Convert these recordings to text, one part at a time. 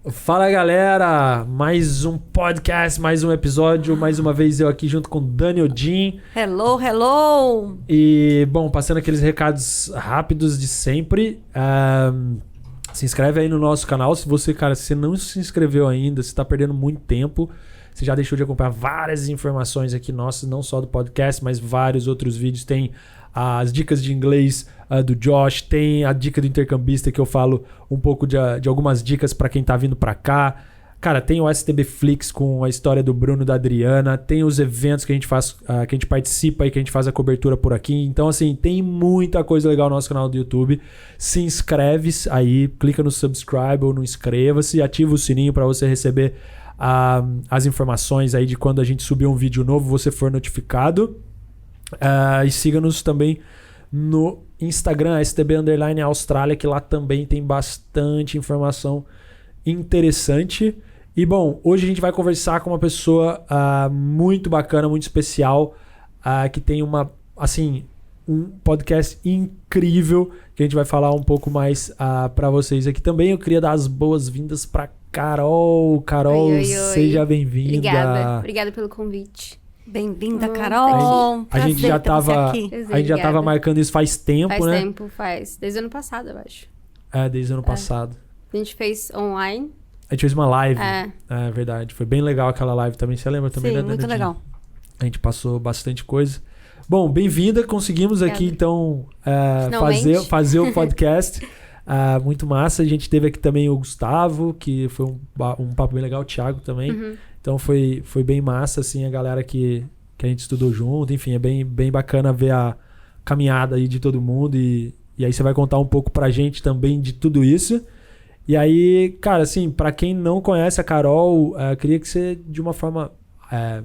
Fala galera, mais um podcast, mais um episódio, mais uma vez eu aqui junto com Daniel Jean. Hello, hello! E, bom, passando aqueles recados rápidos de sempre, se inscreve aí no nosso canal. Se você, cara, se você não se inscreveu ainda, você tá perdendo muito tempo. Você já deixou de acompanhar várias informações aqui nossas, não só do podcast, mas vários outros vídeos. Tem as dicas de inglês do Josh, tem a dica do intercambista que eu falo um pouco de algumas dicas para quem tá vindo para cá. Cara, tem o STB Flix com a história do Bruno e da Adriana, tem os eventos que a gente faz, que a gente participa e que a gente faz a cobertura por aqui. Então, assim, tem muita coisa legal no nosso canal do YouTube. Se inscreve aí, clica no subscribe ou no inscreva-se, ativa o sininho para você receber as informações aí de quando a gente subir um vídeo novo, você for notificado. E siga-nos também no Instagram, STB_Austrália, que lá também tem bastante informação interessante. E bom, hoje a gente vai conversar com uma pessoa muito bacana, muito especial, que tem um podcast incrível, que a gente vai falar um pouco mais para vocês aqui também. Eu queria dar as boas-vindas para Carol. Carol, oi. Seja bem-vinda. Obrigada pelo convite. Bem-vinda, Carol. A gente já tava marcando isso faz tempo, né? Desde o ano passado, eu acho. Desde o ano passado. A gente fez online. A gente fez uma live. É Verdade. Foi bem legal aquela live também. Você lembra também, Sim, né, muito legal. A gente passou bastante coisa. Bom, bem-vinda. Conseguimos aqui, então, fazer o podcast. Muito massa. A gente teve aqui também o Gustavo, que foi um papo bem legal. O Thiago também. Uhum. Então, foi bem massa, assim, a galera que a gente estudou junto. Enfim, é bem bacana ver a caminhada aí de todo mundo. E aí você vai contar um pouco pra gente também de tudo isso. E aí, cara, assim, pra quem não conhece a Carol, queria que você, de uma forma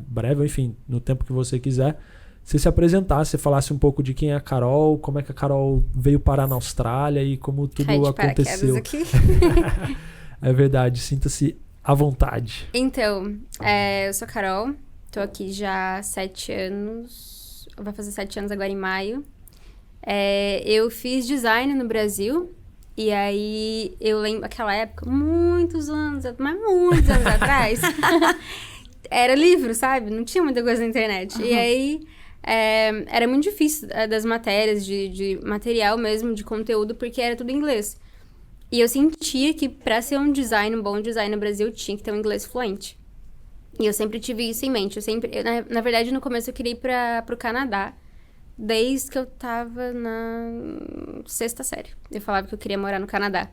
breve, enfim, no tempo que você quiser, você se apresentasse, você falasse um pouco de quem é a Carol, como é que a Carol veio parar na Austrália e como tudo aconteceu. Aqui. É verdade, sinta-se à vontade. Então, eu sou a Carol, tô aqui já há 7 anos, vai fazer 7 anos agora em maio. Eu fiz design no Brasil, e aí eu lembro, aquela época, muitos anos atrás, era livro, sabe? Não tinha muita coisa na internet. Uhum. E aí, era muito difícil das matérias, de material mesmo, de conteúdo, porque era tudo em inglês. E eu sentia que pra ser um bom design no Brasil, tinha que ter um inglês fluente. E eu sempre tive isso em mente. Na verdade, no começo eu queria ir pro Canadá, desde que eu tava na 6ª série. Eu falava que eu queria morar no Canadá.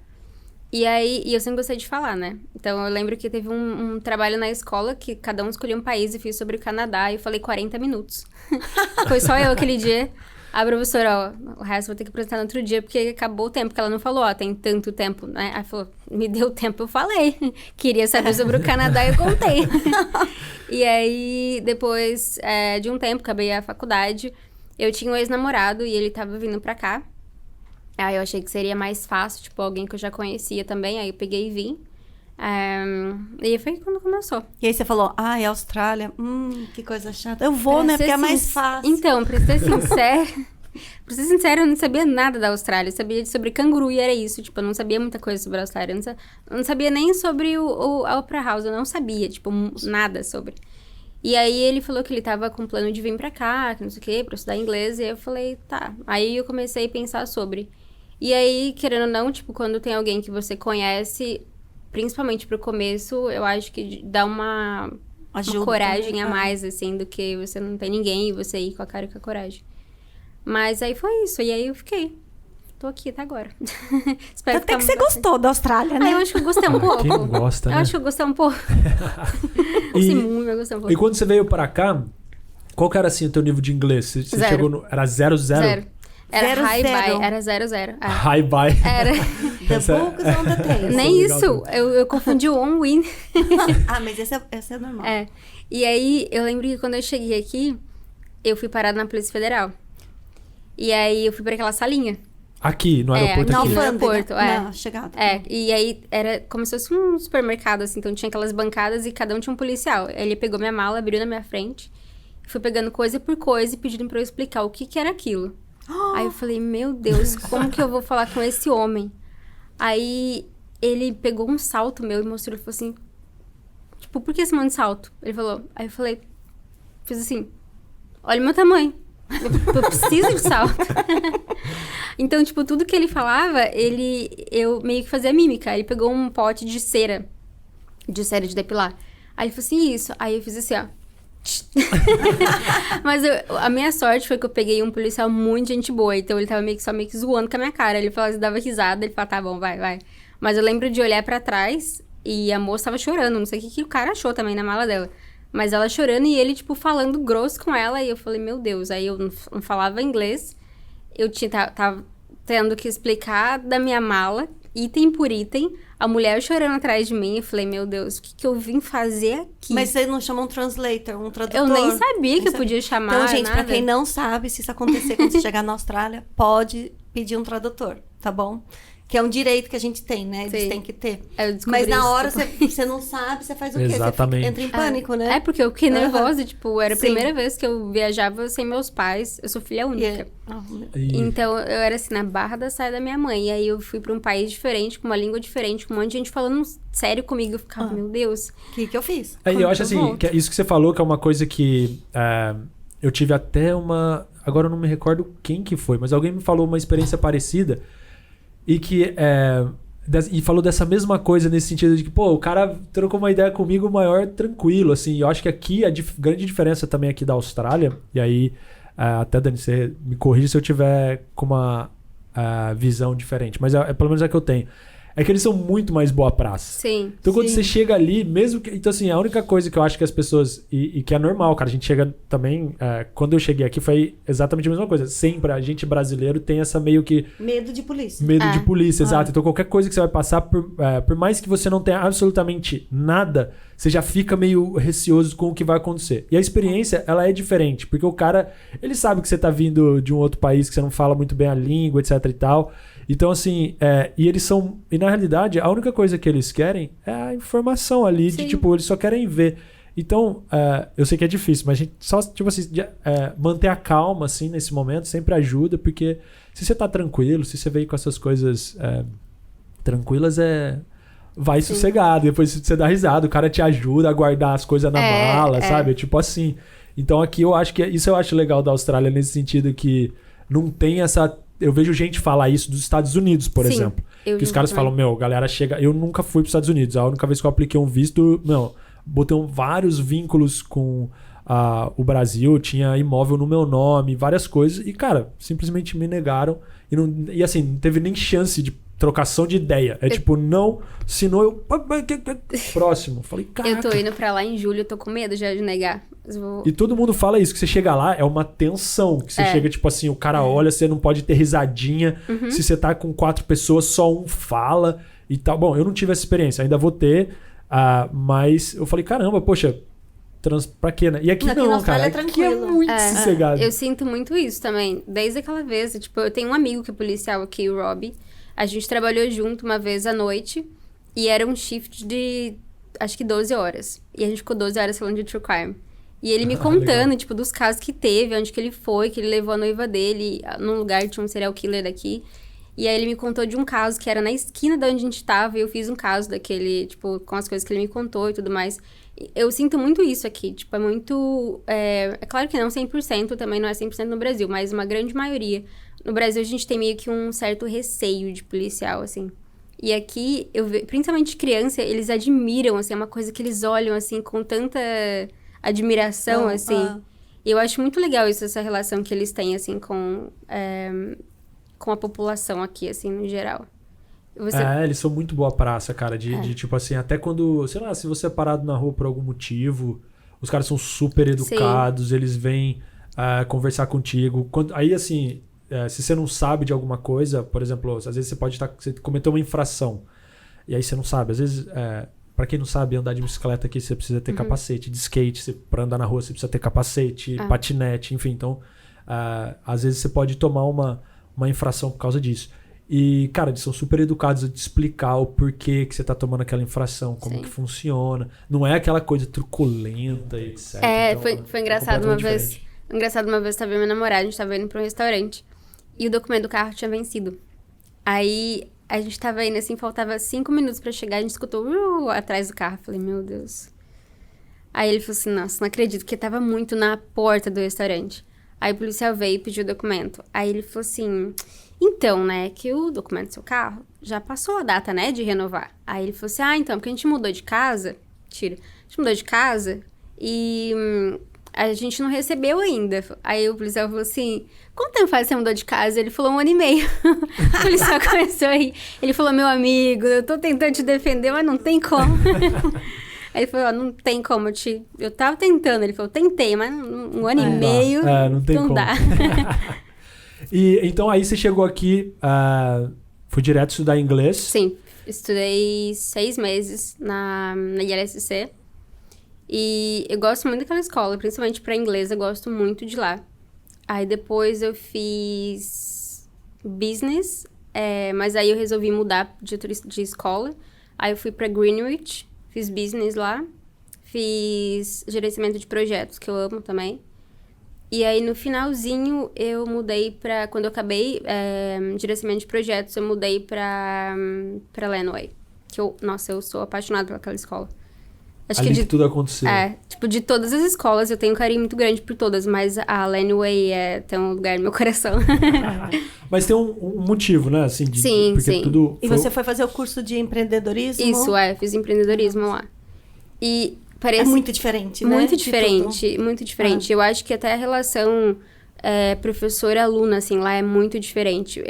E eu sempre gostei de falar, né? Então, eu lembro que teve um trabalho na escola que cada um escolhia um país e fiz sobre o Canadá. E eu falei 40 minutos. Foi só eu aquele dia. A professora, o resto vou ter que apresentar no outro dia, porque acabou o tempo. Porque ela não falou, tem tanto tempo, né? Ela falou, me deu tempo, eu falei. Queria saber sobre o Canadá, eu contei. E aí, depois de um tempo, acabei a faculdade, eu tinha um ex-namorado e ele tava vindo pra cá. Aí eu achei que seria mais fácil, tipo, alguém que eu já conhecia também. Aí eu peguei e vim. E foi quando começou. E aí você falou, Austrália, que coisa chata. Eu vou, né, porque é mais fácil. Então, pra ser sincera, eu não sabia nada da Austrália. Eu sabia sobre canguru e era isso. Tipo, eu não sabia muita coisa sobre a Austrália. Eu não sabia nem sobre a Opera House. Eu não sabia, tipo, nada sobre. E aí ele falou que ele tava com plano de vir pra cá, que não sei o quê, pra estudar inglês. E aí eu falei, tá. Aí eu comecei a pensar sobre. E aí, querendo ou não, tipo, quando tem alguém que você conhece, principalmente pro começo, eu acho que dá uma coragem a mais, assim, do que você não tem ninguém e você ir com a cara e com a coragem. Mas aí foi isso, e aí eu fiquei. Tô aqui até agora. Espero até que você gostou da Austrália, né? Eu acho que eu gostei um pouco. Quem gosta, né? Eu acho que eu gostei um pouco. Gostei muito, mas gostei um pouco. E quando você veio pra cá, qual que era, assim, o teu nível de inglês? Você chegou no... Era 0-0? Zero. Era 0-0. high bye, era 0-0. High bye. Era. The books on the table. Nem isso, eu confundi o on-win. Mas esse é normal. E aí, eu lembro que quando eu cheguei aqui, eu fui parada na Polícia Federal. E aí, eu fui pra aquela salinha. Aqui, no aeroporto aqui? No aeroporto, Na chegada. E aí, era como se fosse um supermercado, assim. Então, tinha aquelas bancadas e cada um tinha um policial. Ele pegou minha mala, abriu na minha frente. Fui pegando coisa por coisa e pedindo pra eu explicar o que era aquilo. Aí eu falei, meu Deus, como que eu vou falar com esse homem? Aí ele pegou um salto meu e mostrou, ele falou assim, tipo, por que esse monte de salto? Ele falou, aí eu falei, fiz assim, olha o meu tamanho, eu preciso de salto. Então, tipo, tudo que ele falava, eu meio que fazia mímica. Ele pegou um pote de cera de depilar. Aí ele falou assim, isso. Aí eu fiz assim, ó. Mas a minha sorte foi que eu peguei um policial muito gente boa. Então ele tava meio que zoando com a minha cara. Ele falava, dava risada, ele falava, tá bom, vai. Mas eu lembro de olhar pra trás e a moça tava chorando. Não sei o que o cara achou também na mala dela. Mas ela chorando e ele, tipo, falando grosso com ela. E eu falei, meu Deus. Aí eu não falava inglês. Eu tava tendo que explicar da minha mala, item por item, a mulher chorando atrás de mim. Eu falei, meu Deus, o que eu vim fazer aqui? Mas você não chamou um translator, um tradutor? Eu nem sabia que eu podia chamar. Então, gente, nada. pra quem não sabe, se isso acontecer quando você chegar na Austrália, pode pedir um tradutor, tá bom? Que é um direito que a gente tem, né? Eles têm que ter. Mas na hora você não sabe, você faz o quê? Exatamente. Você entra em pânico, né? É, porque eu fiquei nervosa, tipo, era a primeira vez que eu viajava sem meus pais. Eu sou filha única. Então, eu era assim, na barra da saia da minha mãe. E aí eu fui pra um país diferente, com uma língua diferente, com um monte de gente falando sério comigo. Eu ficava, meu Deus. O que eu fiz? Eu acho assim, que isso que você falou, que é uma coisa que eu tive até uma... Agora eu não me recordo quem que foi, mas alguém me falou uma experiência parecida. E que e falou dessa mesma coisa nesse sentido de que, pô, o cara trocou uma ideia comigo maior, tranquilo, assim. Eu acho que aqui, a grande diferença também aqui da Austrália, e aí, até, Dani, você me corrija se eu tiver com uma visão diferente, mas pelo menos é que eu tenho. É que eles são muito mais boa praça. Sim. Então, quando você chega ali, mesmo que... Então, assim, a única coisa que eu acho que as pessoas... E que é normal, cara. A gente chega também... quando eu cheguei aqui, foi exatamente a mesma coisa. Sempre a gente brasileiro tem essa meio que... Medo de polícia. Medo de polícia, exato. Então, qualquer coisa que você vai passar, por mais que você não tenha absolutamente nada, você já fica meio receoso com o que vai acontecer. E a experiência, ela é diferente. Porque o cara, ele sabe que você tá vindo de um outro país, que você não fala muito bem a língua, etc e tal... Então, assim, e eles são... E na realidade, a única coisa que eles querem é a informação ali, de tipo, eles só querem ver. Então, eu sei que é difícil, mas a gente só, tipo assim, manter a calma, assim, nesse momento, sempre ajuda, porque se você tá tranquilo, se você veio com essas coisas tranquilas, vai sossegado. Depois você dá risada, o cara te ajuda a guardar as coisas na mala, sabe? Tipo assim. Então, aqui eu acho que... Isso eu acho legal da Austrália, nesse sentido que não tem essa... Eu vejo gente falar isso dos Estados Unidos, por exemplo. Que os caras falam, galera chega... Eu nunca fui para os Estados Unidos. A única vez que eu apliquei um visto, botei vários vínculos com o Brasil. Tinha imóvel no meu nome, várias coisas. E, cara, simplesmente me negaram. E assim, não teve nem chance de trocação de ideia. Tipo, não, assinou, eu... Próximo. Falei, caraca. Eu tô indo pra lá em julho, eu tô com medo já de negar. E todo mundo fala isso, que você chega lá, é uma tensão. Que você chega, tipo assim, o cara olha, você não pode ter risadinha. Se você tá com 4 pessoas, só um fala e tal. Bom, eu não tive essa experiência, ainda vou ter. Mas eu falei, caramba, poxa, pra quê, né? E aqui não, cara. Aqui é muito sossegado. Eu sinto muito isso também. Desde aquela vez, tipo, eu tenho um amigo que é policial aqui, o Robbie. A gente trabalhou junto uma vez à noite. E era um shift de, acho que 12 horas. E a gente ficou 12 horas falando de true crime. E ele me contando, tipo, dos casos que teve, onde que ele foi, que ele levou a noiva dele num lugar, tinha um serial killer daqui. E aí ele me contou de um caso que era na esquina de onde a gente tava, e eu fiz um caso daquele, tipo, com as coisas que ele me contou e tudo mais. Eu sinto muito isso aqui, tipo, é muito... É claro que não 100%, também não é 100% no Brasil, mas uma grande maioria. No Brasil a gente tem meio que um certo receio de policial, assim. E aqui, eu vejo, principalmente criança, eles admiram, assim, é uma coisa que eles olham, assim, com tanta... admiração, assim. E eu acho muito legal isso, essa relação que eles têm, assim, com a população aqui, assim, no geral. Eles são muito boa praça, cara, de tipo assim, até quando, sei lá, se você é parado na rua por algum motivo, os caras são super educados, eles vêm conversar contigo. Aí, assim, se você não sabe de alguma coisa, por exemplo, às vezes você cometeu uma infração, e aí você não sabe, às vezes... Pra quem não sabe, andar de bicicleta aqui, você precisa ter capacete. De skate, pra andar na rua, você precisa ter capacete, patinete, enfim. Então, às vezes você pode tomar uma infração por causa disso. E, cara, eles são super educados a te explicar o porquê que você tá tomando aquela infração, como que funciona. Não é aquela coisa truculenta, etc. Então, foi engraçado uma vez. Engraçado uma vez, eu tava vendo minha namorada, a gente tava indo pra um restaurante. E o documento do carro tinha vencido. Aí... a gente tava indo assim, faltava 5 minutos pra chegar, a gente escutou atrás do carro. Falei, meu Deus. Aí ele falou assim, nossa, não acredito, porque tava muito na porta do restaurante. Aí o policial veio e pediu o documento. Aí ele falou assim, então, né, que o documento do seu carro já passou a data, né, de renovar. Aí ele falou assim, então, porque a gente mudou de casa, a gente mudou de casa e a gente não recebeu ainda. Aí o policial falou assim, quanto tempo faz que você mudou de casa? Ele falou 1 ano e meio. O policial começou a rir. Ele falou, meu amigo, eu tô tentando te defender, mas não tem como. Aí ele falou, não tem como, eu tava tentando. Ele falou, tentei, mas 1 ano e meio não tem como. Dá. E então aí você chegou aqui, foi direto estudar inglês? Sim, estudei 6 meses na ILSC. E eu gosto muito daquela escola, principalmente para inglês, eu gosto muito de lá. Aí depois eu fiz business, mas aí eu resolvi mudar de escola. Aí eu fui para Greenwich, fiz business lá, fiz gerenciamento de projetos, que eu amo também. E aí no finalzinho eu mudei para, quando eu acabei gerenciamento de projetos, eu mudei para Lenway. Que eu sou apaixonada por aquela escola. Acho ali que tudo aconteceu. De todas as escolas, eu tenho um carinho muito grande por todas, mas a Lenway tem um lugar no meu coração. Mas tem um motivo, né? Assim, sim, porque sim. Tudo e você foi fazer o curso de empreendedorismo? Isso, fiz empreendedorismo lá. E parece... É muito diferente, né? Muito diferente. Eu acho que até a relação professor-aluna, assim, lá é muito diferente.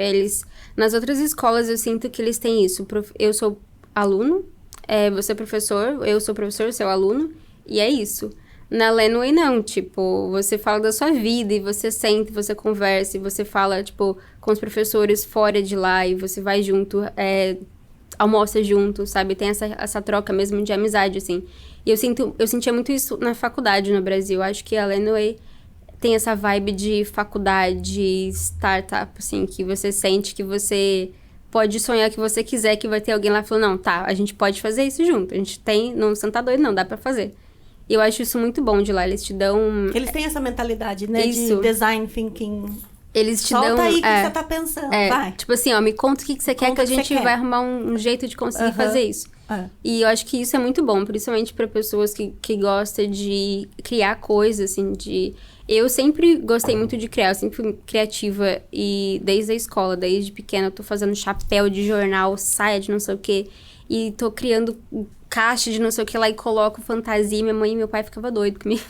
Nas outras escolas, eu sinto que eles têm isso. Eu sou aluno, você é professor, eu sou professor, você é o aluno, e é isso. Na Lenway, não, você fala da sua vida, e você senta, e você conversa, e você fala, com os professores fora de lá, e você vai junto, almoça junto, sabe? Tem essa troca mesmo de amizade, assim. E eu sentia muito isso na faculdade no Brasil. Acho que a Lenway tem essa vibe de faculdade, startup, assim, que você sente que você pode sonhar o que você quiser, que vai ter alguém lá falando, não, tá, a gente pode fazer isso junto. A gente você não tá doido, não, dá pra fazer. E eu acho isso muito bom de lá, eles te dão... Eles têm essa mentalidade, né, isso. de design thinking. Eles te Solta dão... aí o que você tá pensando, vai. Me conta o que você quer, que a gente vai arrumar um jeito de conseguir fazer isso. E eu acho que isso é muito bom, principalmente para pessoas que gostam de criar coisas, assim, Eu sempre gostei muito de criar, eu sempre fui criativa, e desde a escola, desde pequena, eu tô fazendo chapéu de jornal, saia de não sei o quê, e tô criando caixa de não sei o que lá e coloco fantasia. Minha mãe e meu pai ficavam doidos comigo.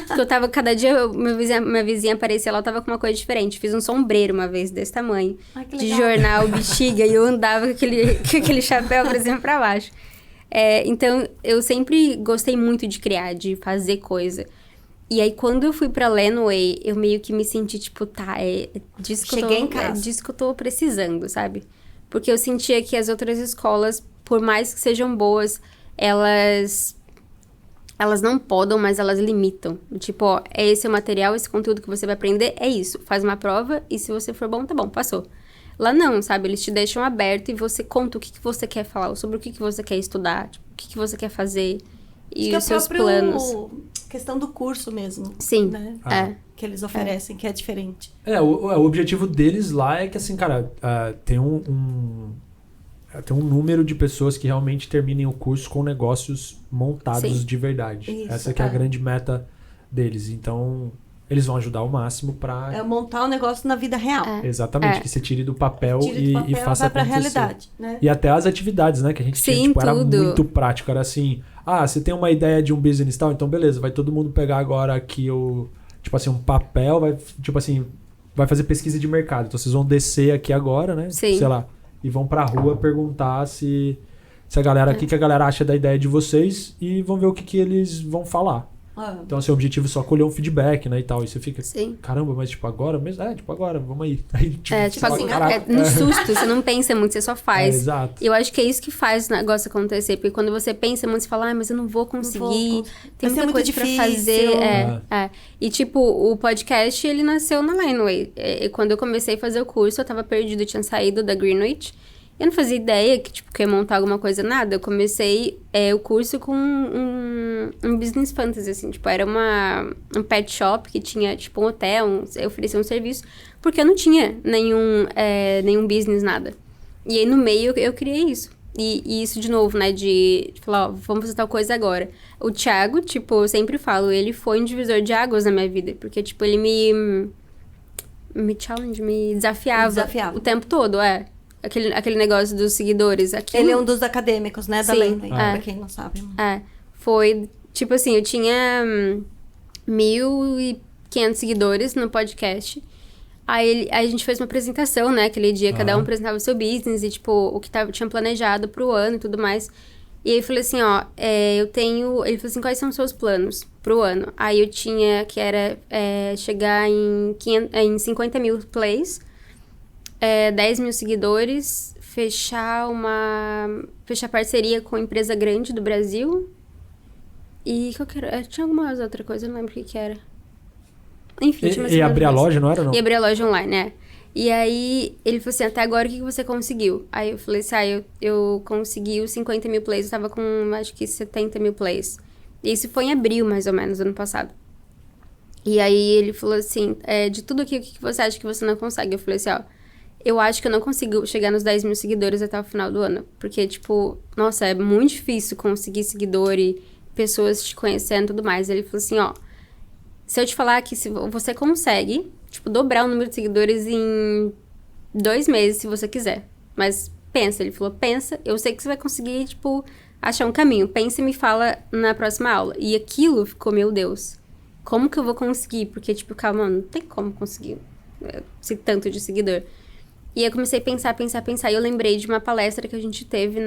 Porque eu tava, cada dia, minha vizinha aparecia lá, eu tava com uma coisa diferente. Fiz um sombreiro uma vez, desse tamanho, de jornal, bexiga, e eu andava com aquele chapéu pra cima e pra baixo. Então, eu sempre gostei muito de criar, de fazer coisa. E aí, quando eu fui pra Lenway, eu meio que me senti, disso que eu tô precisando, sabe? Porque eu sentia que as outras escolas, por mais que sejam boas, elas não podam, mas elas limitam. Esse é o material, esse conteúdo que você vai aprender, é isso. Faz uma prova e se você for bom, tá bom, passou. Lá não, sabe? Eles te deixam aberto e você conta o que você quer falar, sobre o que você quer estudar, o que você quer fazer e os seus planos. Questão do curso mesmo. Sim, né? Que eles oferecem, que é diferente. O objetivo deles lá é que, assim, cara, tem tem um número de pessoas que realmente terminem o curso com negócios montados de verdade. Isso, essa que é a grande meta deles. Então, eles vão ajudar ao máximo para... montar o negócio na vida real. Exatamente, que você tire do papel e faça vai pra acontecer. Realidade, né? E até as atividades, né? Que a gente tinha, era muito prático. Era assim, você tem uma ideia de um business e tal, então beleza, vai todo mundo pegar agora aqui um papel, vai fazer pesquisa de mercado. Então, vocês vão descer aqui agora, né? Sim. Sei lá. E vão pra rua perguntar se a galera, o que a galera acha da ideia de vocês, e vão ver o que eles vão falar. Então, assim, o objetivo é só colher um feedback, né, e tal. E você fica, caramba, mas agora mesmo? agora, vamos aí. No susto, você não pensa muito, você só faz. Exato. Eu acho que é isso que faz o negócio acontecer, porque quando você pensa muito, você fala, mas eu não vou conseguir, tem muita coisa pra fazer. E, o podcast, ele nasceu na Lenway. Quando eu comecei a fazer o curso, eu tava perdida, eu tinha saído da Greenwich. Eu não fazia ideia que ia montar alguma coisa, nada. Eu comecei o curso com um business fantasy, assim. Era um pet shop que tinha, um hotel, eu oferecia um serviço. Porque eu não tinha nenhum business, nada. E aí, no meio, eu criei isso. E isso, de novo, né, de falar, ó, vamos fazer tal coisa agora. O Thiago, tipo, eu sempre falo, ele foi um divisor de águas na minha vida. Porque, tipo, ele me desafiava o tempo todo, Aquele negócio dos seguidores. Ele é um dos acadêmicos, né, da Lenda, pra quem não sabe. Foi, tipo assim, eu tinha 1.500 seguidores no podcast. Aí a gente fez uma apresentação, né, aquele dia, cada um apresentava o seu business e, tipo, o que tinha planejado pro ano e tudo mais. E aí eu falei assim, ó, eu tenho... Ele falou assim, quais são os seus planos pro ano? Aí eu tinha, que era chegar em 50 mil plays, 10 mil seguidores, fechar parceria com uma empresa grande do Brasil. E tinha alguma outra coisa, eu não lembro o que era. Enfim, tinha uma E abrir a loja, não era, não? E abrir a loja online, né? E aí, ele falou assim, até agora, o que você conseguiu? Aí eu falei assim, eu consegui os 50 mil plays, eu tava com, acho que 70 mil plays. E isso foi em abril, mais ou menos, ano passado. E aí, ele falou assim, de tudo aqui, o que você acha que você não consegue? Eu falei assim, ó, eu acho que eu não consigo chegar nos 10 mil seguidores até o final do ano. Porque, tipo, nossa, é muito difícil conseguir seguidor e pessoas te conhecendo e tudo mais. Ele falou assim, ó, se eu te falar que se você consegue, tipo, dobrar o número de seguidores em 2 meses, se você quiser. Mas pensa, ele falou, pensa, eu sei que você vai conseguir, tipo, achar um caminho. Pensa e me fala na próxima aula. E aquilo ficou, meu Deus, como que eu vou conseguir? Porque, tipo, calma, não tem como conseguir esse tanto de seguidor. E eu comecei a pensar, e eu lembrei de uma palestra que a gente teve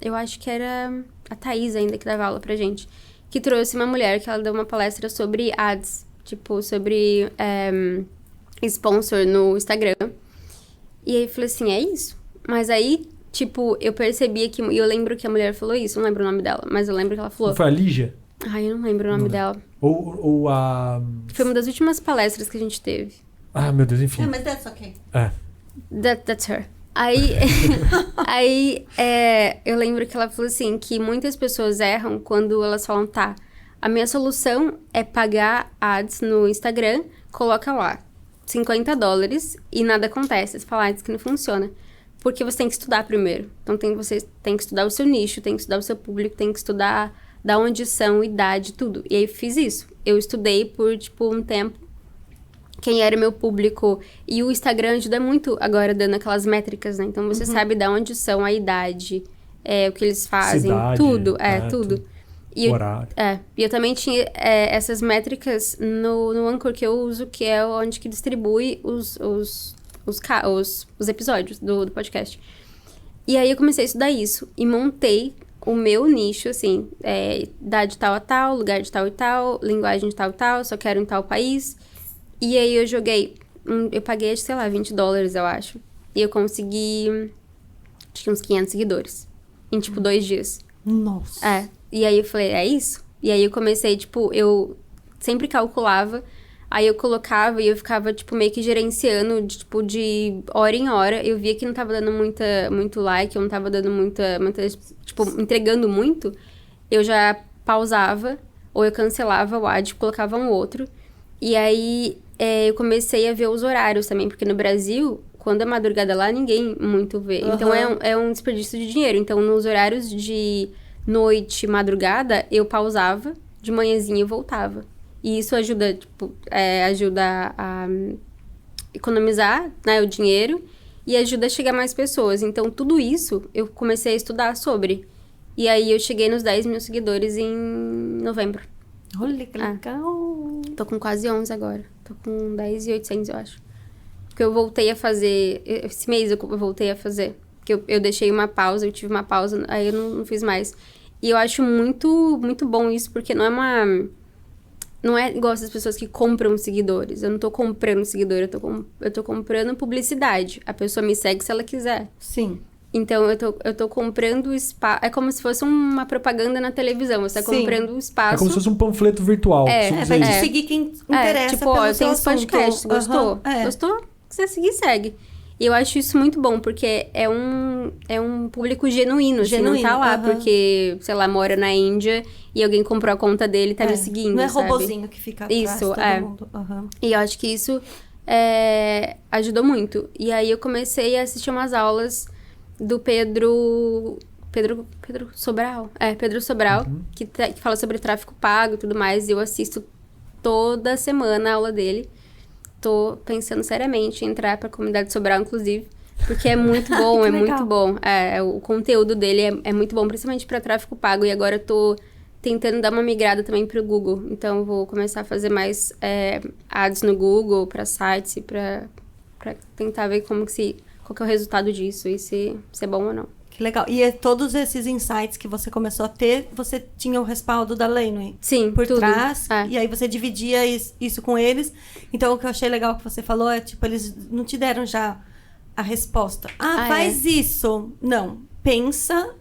eu acho que era a Thaís ainda que dava aula pra gente, que trouxe uma mulher que ela deu uma palestra sobre ads, tipo, sobre sponsor no Instagram. E aí eu falei assim, é isso? Mas aí, tipo, eu percebia que... E eu lembro que a mulher falou isso, não lembro o nome dela, mas eu lembro que ela falou... Não foi a Lígia? Ai, eu não lembro o nome dela. Ou a... Foi uma das últimas palestras que a gente teve. Ah, meu Deus, enfim. Mas that's okay. That's her. Aí, eu lembro que ela falou assim, que muitas pessoas erram quando elas falam, tá, a minha solução é pagar ads no Instagram, coloca lá $50 e nada acontece. Você fala, isso que não funciona. Porque você tem que estudar primeiro. Então, você tem que estudar o seu nicho, tem que estudar o seu público, tem que estudar da onde são, idade, tudo. E aí, eu fiz isso. Eu estudei por, tipo, um tempo quem era meu público. E o Instagram ajuda muito agora, dando aquelas métricas, né? Então, você sabe de onde são, a idade, o que eles fazem, cidade, tudo. Tudo. E horário. E eu também tinha essas métricas no Anchor que eu uso, que é onde que distribui os episódios do podcast. E aí, eu comecei a estudar isso. E montei o meu nicho, assim, idade tal a tal, lugar de tal e tal, linguagem de tal e tal, só quero em tal país. E aí eu joguei, eu paguei, sei lá, $20, eu acho. E eu consegui, acho que uns 500 seguidores. Em, tipo, 2 dias. Nossa. E aí eu falei, é isso? E aí eu comecei, tipo, eu sempre calculava. Aí eu colocava e eu ficava, tipo, meio que gerenciando, de hora em hora. Eu via que não tava dando muito like, eu não tava dando muita, tipo, entregando muito. Eu já pausava, ou eu cancelava o ad, colocava um outro. E aí, eu comecei a ver os horários também, porque no Brasil, quando é madrugada lá, ninguém muito vê. Uhum. Então, é um desperdício de dinheiro. Então, nos horários de noite, madrugada, eu pausava, de manhãzinha eu voltava. E isso ajuda, tipo, ajuda a economizar, né, o dinheiro e ajuda a chegar a mais pessoas. Então, tudo isso eu comecei a estudar sobre. E aí, eu cheguei nos 10 mil seguidores em novembro. Olha que legal! Tô com quase 11 agora. Tô com 10.800, eu acho. Porque eu voltei a fazer... Esse mês eu voltei a fazer. Porque eu deixei uma pausa, eu tive uma pausa, aí eu não fiz mais. E eu acho muito, muito bom isso, porque não é igual essas pessoas que compram seguidores. Eu não tô comprando seguidor, eu tô comprando publicidade. A pessoa me segue se ela quiser. Sim. Então, eu tô comprando espaço... É como se fosse uma propaganda na televisão. Você tá comprando um espaço... É como se fosse um panfleto virtual. Vai te seguir quem interessa tipo, pelo seu tem esse podcast, gostou? Gostou? Se você seguir, segue. E eu acho isso muito bom, porque é um público genuíno, assim, não tá lá porque, sei lá, mora na Índia e alguém comprou a conta dele e tá me seguindo, não é sabe? robozinho que fica atrás todo mundo. E eu acho que isso ajudou muito. E aí eu comecei a assistir umas aulas do Pedro Sobral. Pedro Sobral, que fala sobre tráfego pago e tudo mais. E eu assisto toda semana a aula dele. Tô pensando seriamente em entrar pra comunidade Sobral, inclusive. Porque é muito bom, é muito bom. O conteúdo dele é muito bom, principalmente pra tráfego pago. E agora eu tô tentando dar uma migrada também pro Google. Então eu vou começar a fazer mais ads no Google, pra sites, pra tentar ver qual que é o resultado disso e se é bom ou não. Que legal. E todos esses insights que você começou a ter, você tinha o respaldo da Laneway? Sim, por tudo. trás. E aí você dividia isso com eles. Então, o que eu achei legal que você falou é, tipo, eles não te deram já a resposta. Faz isso. Não. Pensa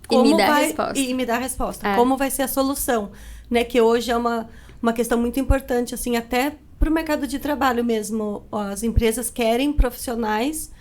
como e me dá vai... a resposta. E me dá a resposta. Como vai ser a solução. Né? Que hoje é uma questão muito importante, assim, até pro mercado de trabalho mesmo. As empresas querem profissionais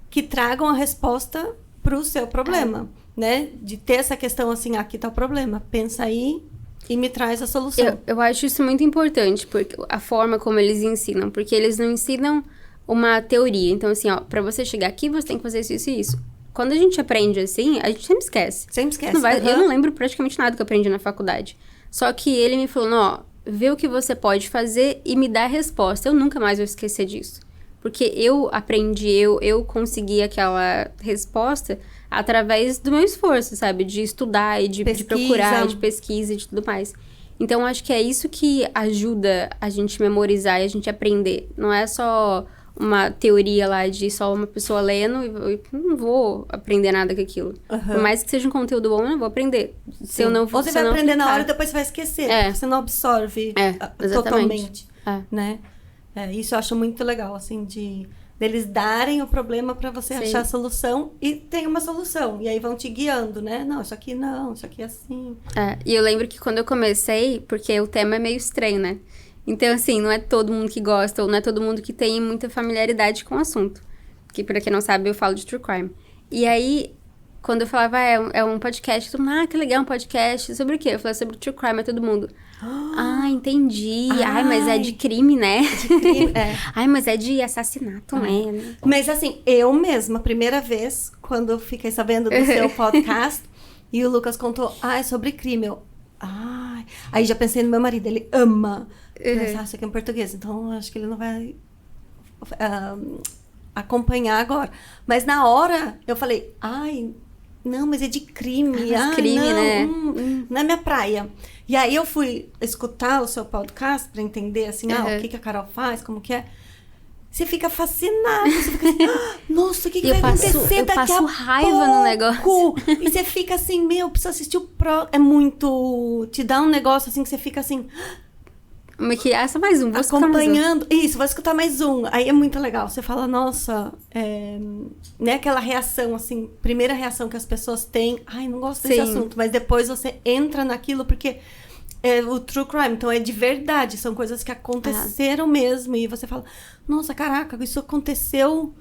que tragam a resposta pro seu problema, né? De ter essa questão assim, aqui tá o problema, pensa aí e me traz a solução. Eu acho isso muito importante, porque a forma como eles ensinam, porque eles não ensinam uma teoria. Então, assim, pra você chegar aqui, você tem que fazer isso e isso. Quando a gente aprende assim, a gente sempre esquece. Sempre esquece. Eu não lembro praticamente nada que eu aprendi na faculdade. Só que ele me falou, vê o que você pode fazer e me dá a resposta. Eu nunca mais vou esquecer disso. Porque eu aprendi, eu consegui aquela resposta através do meu esforço, sabe? De estudar e de procurar, de pesquisa e de tudo mais. Então, acho que é isso que ajuda a gente memorizar e a gente aprender. Não é só uma teoria lá de só uma pessoa lendo e não vou aprender nada com aquilo. Por mais que seja um conteúdo bom, eu não vou aprender. Se eu não Ou você vai aprender na hora e depois você vai esquecer. Você não absorve totalmente. Né? Isso eu acho muito legal, assim, deles darem o problema para você achar a solução e tem uma solução. E aí vão te guiando, né? Não, isso aqui não, isso aqui é assim. E eu lembro que quando eu comecei, porque o tema é meio estranho, né? Então, assim, não é todo mundo que gosta ou não é todo mundo que tem muita familiaridade com o assunto. Que, pra quem não sabe, eu falo de True Crime. E aí, quando eu falava, é um podcast, todo mundo, que legal, um podcast. Sobre o quê? Eu falei sobre True Crime, é todo mundo. Entendi. Mas é de crime, né? De crime, mas é de assassinato, né? Mas assim, eu mesma, primeira vez, quando eu fiquei sabendo do seu podcast, e o Lucas contou, é sobre crime. Aí já pensei no meu marido, ele ama. Isso aqui é em português, então acho que ele não vai acompanhar agora. Mas na hora, eu falei, não, mas é de crime. Crime, não, né? Não é minha praia. E aí eu fui escutar o seu podcast pra entender, assim, o que a Carol faz, como que é. Você fica fascinado, você fica assim, nossa, o que vai acontecer daqui a pouco? Eu passo raiva no negócio. E você fica assim, preciso assistir o próximo. É muito... Te dá um negócio assim que você fica assim... Só mais um, vou acompanhando. Isso, vou escutar mais um. Aí é muito legal. Você fala, nossa, né, aquela reação, assim, primeira reação que as pessoas têm. Não gosto desse assunto. Mas depois você entra naquilo, porque é o true crime. Então é de verdade. São coisas que aconteceram mesmo. E você fala, nossa, caraca, isso aconteceu.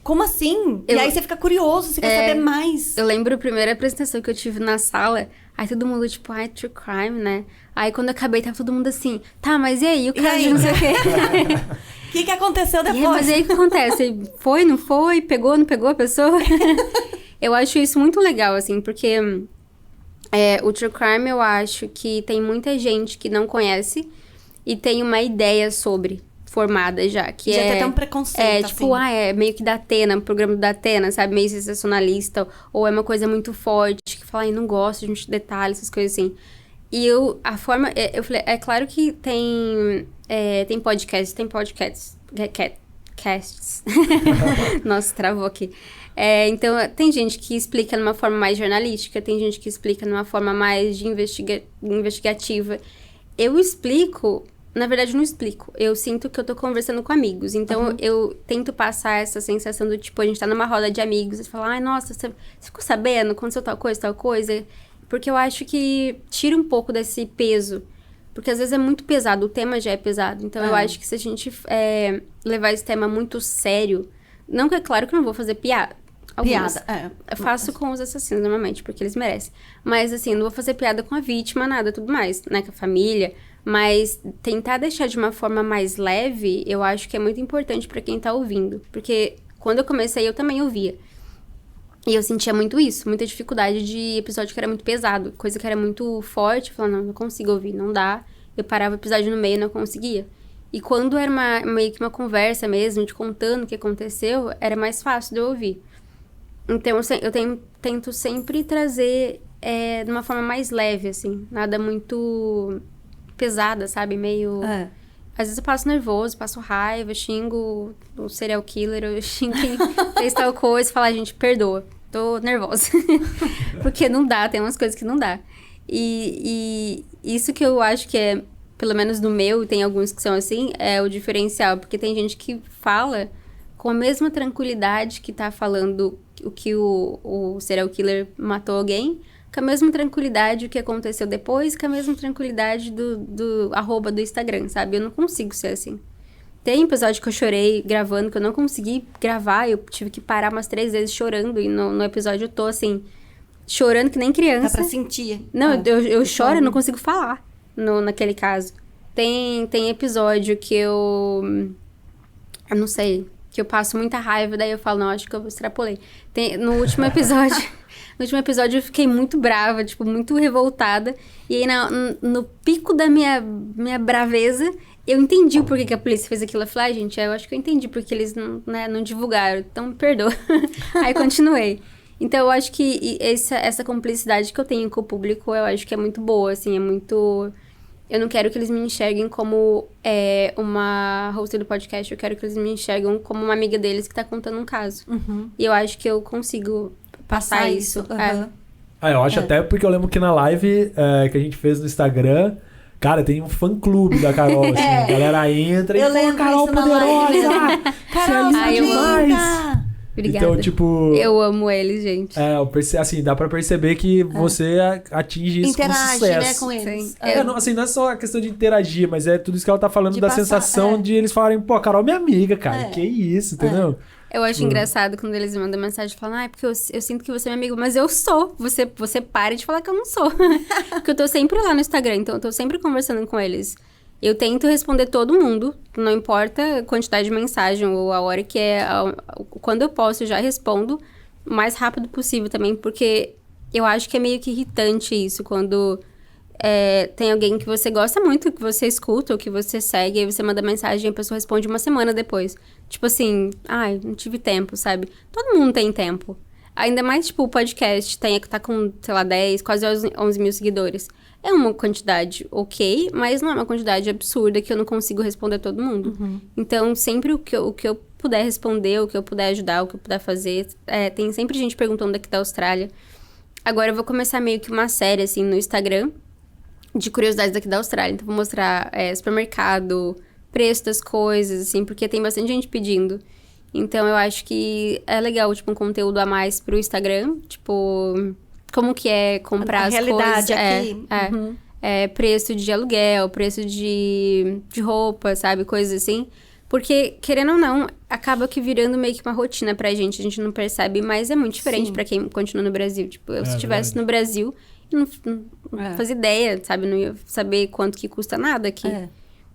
Como assim? E aí você fica curioso, você quer saber mais. Eu lembro a primeira apresentação que eu tive na sala. Aí todo mundo, tipo, true crime, né? Aí quando eu acabei, tava todo mundo assim, mas e aí? O cara de não sei o quê. O que aconteceu depois? Mas aí o que acontece? Foi, não foi? Pegou, não pegou a pessoa? Eu acho isso muito legal, assim, porque o true crime eu acho que tem muita gente que não conhece e tem uma ideia sobre, formada já. Que já tem até um preconceito, tipo, é meio que da Atena, programa da Atena, sabe? Meio sensacionalista, ou é uma coisa muito forte, que fala, não gosto de muitos detalhes, essas coisas assim. E eu falei, é claro que tem podcasts, casts. Nossa, travou aqui. Então, tem gente que explica de uma forma mais jornalística, tem gente que explica de uma forma mais de investigativa. Eu explico, na verdade, não explico. Eu sinto que eu tô conversando com amigos. Então, eu tento passar essa sensação do, tipo, a gente tá numa roda de amigos e fala, nossa, você ficou sabendo? Aconteceu tal coisa? Porque eu acho que tira um pouco desse peso. Porque às vezes é muito pesado, o tema já é pesado. Então, eu acho que se a gente levar esse tema muito sério... Não que é claro que eu não vou fazer piada. Eu faço com os assassinos, normalmente, porque eles merecem. Mas, assim, não vou fazer piada com a vítima, nada, tudo mais, né? Com a família. Mas tentar deixar de uma forma mais leve, eu acho que é muito importante pra quem tá ouvindo. Porque quando eu comecei, eu também ouvia. E eu sentia muito isso, muita dificuldade de episódio que era muito pesado, coisa que era muito forte. Eu falava, não consigo ouvir, não dá. Eu parava o episódio no meio e não conseguia. E quando era meio que uma conversa mesmo, de contando o que aconteceu, era mais fácil de eu ouvir. Então, eu tento sempre trazer de uma forma mais leve, assim. Nada muito pesada, sabe? Meio... Às vezes eu passo nervoso, passo raiva, xingo o serial killer, eu xingo quem fez tal coisa e falo, gente, perdoa, tô nervosa. Porque não dá, tem umas coisas que não dá. E isso que eu acho que é, pelo menos no meu, tem alguns que são assim, é o diferencial. Porque tem gente que fala com a mesma tranquilidade que tá falando o que o serial killer matou alguém, com a mesma tranquilidade o que aconteceu depois, com a mesma tranquilidade do arroba do Instagram, sabe? Eu não consigo ser assim. Tem episódio que eu chorei gravando, que eu não consegui gravar, eu tive que parar umas 3 vezes chorando, e no episódio eu tô, assim, chorando que nem criança. Dá pra sentir. Não, eu choro e não consigo falar naquele caso. Tem episódio que eu não sei, que eu passo muita raiva, daí eu falo, não, acho que eu extrapolei. No último episódio eu fiquei muito brava, tipo, muito revoltada. E aí, no pico da minha braveza, eu entendi o porquê que a polícia fez aquilo. Eu falei, gente, eu acho que eu entendi porque eles não divulgaram, então me perdoa. Aí continuei. Então, eu acho que essa cumplicidade que eu tenho com o público, eu acho que é muito boa, assim, é muito... Eu não quero que eles me enxerguem como uma host do podcast, eu quero que eles me enxerguem como uma amiga deles que tá contando um caso. E eu acho que eu consigo passar isso. Eu acho até porque eu lembro que na live que a gente fez no Instagram, cara, tem um fã-clube da Carol, assim, a galera entra e fala, Carol Poderosa! Carol, você é linda demais! Obrigada. Então, tipo... Eu amo eles, gente. Assim, dá pra perceber que você atinge isso com sucesso. Interage, né, com eles. Não é só a questão de interagir, mas é tudo isso que ela tá falando De da passar, sensação de eles falarem, pô, a Carol é minha amiga, cara. Que isso, entendeu? Eu acho engraçado quando eles me mandam mensagem e falam, porque eu sinto que você é meu amigo, mas eu sou. Você para de falar que eu não sou. Porque eu tô sempre lá no Instagram, então eu tô sempre conversando com eles. Eu tento responder todo mundo, não importa a quantidade de mensagem ou a hora que é. Quando eu posso, eu já respondo o mais rápido possível também, porque eu acho que é meio que irritante isso, quando tem alguém que você gosta muito, que você escuta ou que você segue, aí você manda mensagem e a pessoa responde uma semana depois. Tipo assim, não tive tempo, sabe? Todo mundo tem tempo. Ainda mais, tipo, o podcast tá com, sei lá, 10, quase 11 mil seguidores. É uma quantidade ok, mas não é uma quantidade absurda que eu não consigo responder todo mundo. Então, sempre o que eu puder responder, o que eu puder ajudar, o que eu puder fazer. Tem sempre gente perguntando daqui da Austrália. Agora eu vou começar meio que uma série, assim, no Instagram, de curiosidades daqui da Austrália. Então, vou mostrar supermercado, preço das coisas, assim, porque tem bastante gente pedindo. Então, eu acho que é legal, tipo, um conteúdo a mais pro Instagram. Tipo, como que é comprar as coisas. Aqui. Preço de aluguel, preço de roupa, sabe? Coisas assim. Porque, querendo ou não, acaba que virando meio que uma rotina pra gente. A gente não percebe, mas é muito diferente pra quem continua no Brasil. Tipo, eu se estivesse no Brasil, eu não fazia ideia, sabe? Não ia saber quanto que custa nada aqui.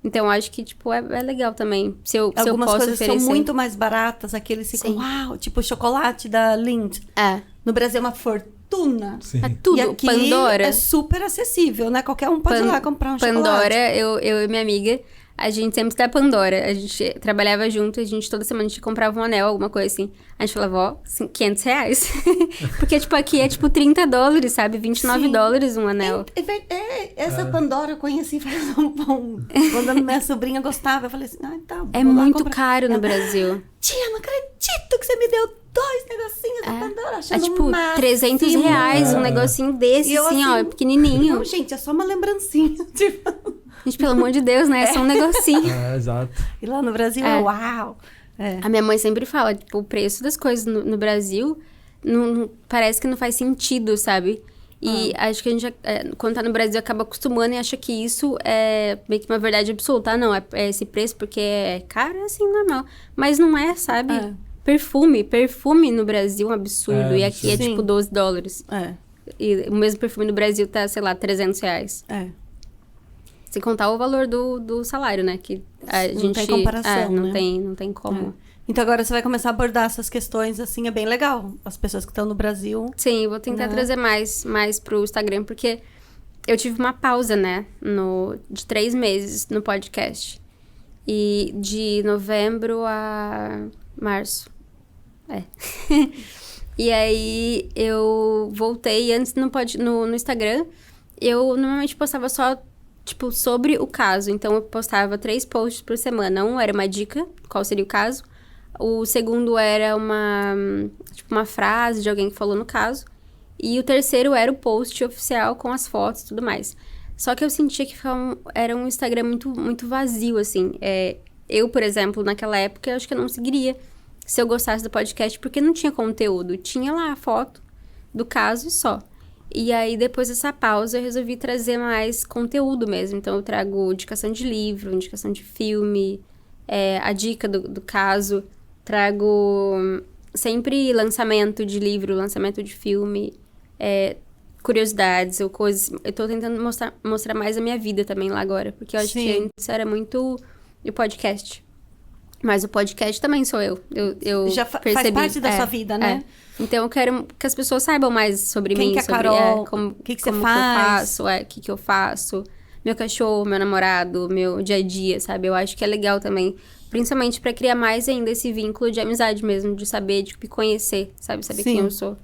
Então, acho que, tipo, é legal também. Se eu posso coisas oferecer... são muito mais baratas, aqueles ficam, uau, tipo o chocolate da Lindt. No Brasil é uma fortuna. Sim. É tudo. E aqui Pandora. é super acessível, né? Qualquer um pode ir lá comprar um chocolate. Pandora, eu e minha amiga, a gente sempre da Pandora. A gente trabalhava junto, a gente toda semana a gente comprava um anel, alguma coisa assim. A gente falava, R$500. Porque, tipo, aqui é tipo $30, sabe? $29 um anel. Essa Pandora eu conheci faz quando a minha sobrinha gostava, eu falei assim, tá. É muito caro no Brasil. Tia, não acredito que você me deu 2 negocinhos da Pandora. É tipo R$300 um negocinho desse, assim, ó, pequenininho. Não, gente, é só uma lembrancinha. Tipo... Gente, pelo amor de Deus, né? É só um negocinho. Exato. E lá no Brasil uau. A minha mãe sempre fala, tipo, o preço das coisas no Brasil parece que não faz sentido, sabe? E acho que a gente, quando tá no Brasil, acaba acostumando e acha que isso é meio que uma verdade absoluta. Não, é esse preço porque é caro, é assim, normal. Mas não é, sabe? Perfume no Brasil é um absurdo. E aqui é tipo $12. E o mesmo perfume no Brasil tá, sei lá, R$300. Sem contar o valor do salário, né? Que a gente... Não tem comparação, não tem como. Então agora você vai começar a abordar essas questões, assim, é bem legal. As pessoas que estão no Brasil... Sim, vou tentar trazer mais pro Instagram, porque eu tive uma pausa, né, de 3 meses no podcast. E de novembro a março. E aí eu voltei, antes no Instagram, eu normalmente postava só, tipo, sobre o caso. Então eu postava 3 posts por semana. Um era uma dica, qual seria o caso. O segundo era uma frase de alguém que falou no caso. E o terceiro era o post oficial com as fotos e tudo mais. Só que eu sentia que era um Instagram muito, muito vazio, assim. Eu, por exemplo, naquela época, eu acho que eu não seguiria se eu gostasse do podcast, porque não tinha conteúdo. Tinha lá a foto do caso e só. E aí, depois dessa pausa, eu resolvi trazer mais conteúdo mesmo. Então, eu trago indicação de livro, indicação de filme, a dica do caso. Trago sempre lançamento de livro, lançamento de filme, curiosidades ou coisas. Eu tô tentando mostrar mais a minha vida também lá agora. Porque eu acho que antes era muito o podcast. Mas o podcast também sou eu. Eu já percebi. Faz parte da sua vida, né? Então eu quero que as pessoas saibam mais sobre Quem mim. Que é sobre Carol, como que você como faz. Que eu faço, o que eu faço. Meu cachorro, meu namorado, meu dia a dia, sabe? Eu acho que é legal também. Principalmente pra criar mais ainda esse vínculo de amizade mesmo. De saber, de me conhecer, sabe? Saber quem eu sou.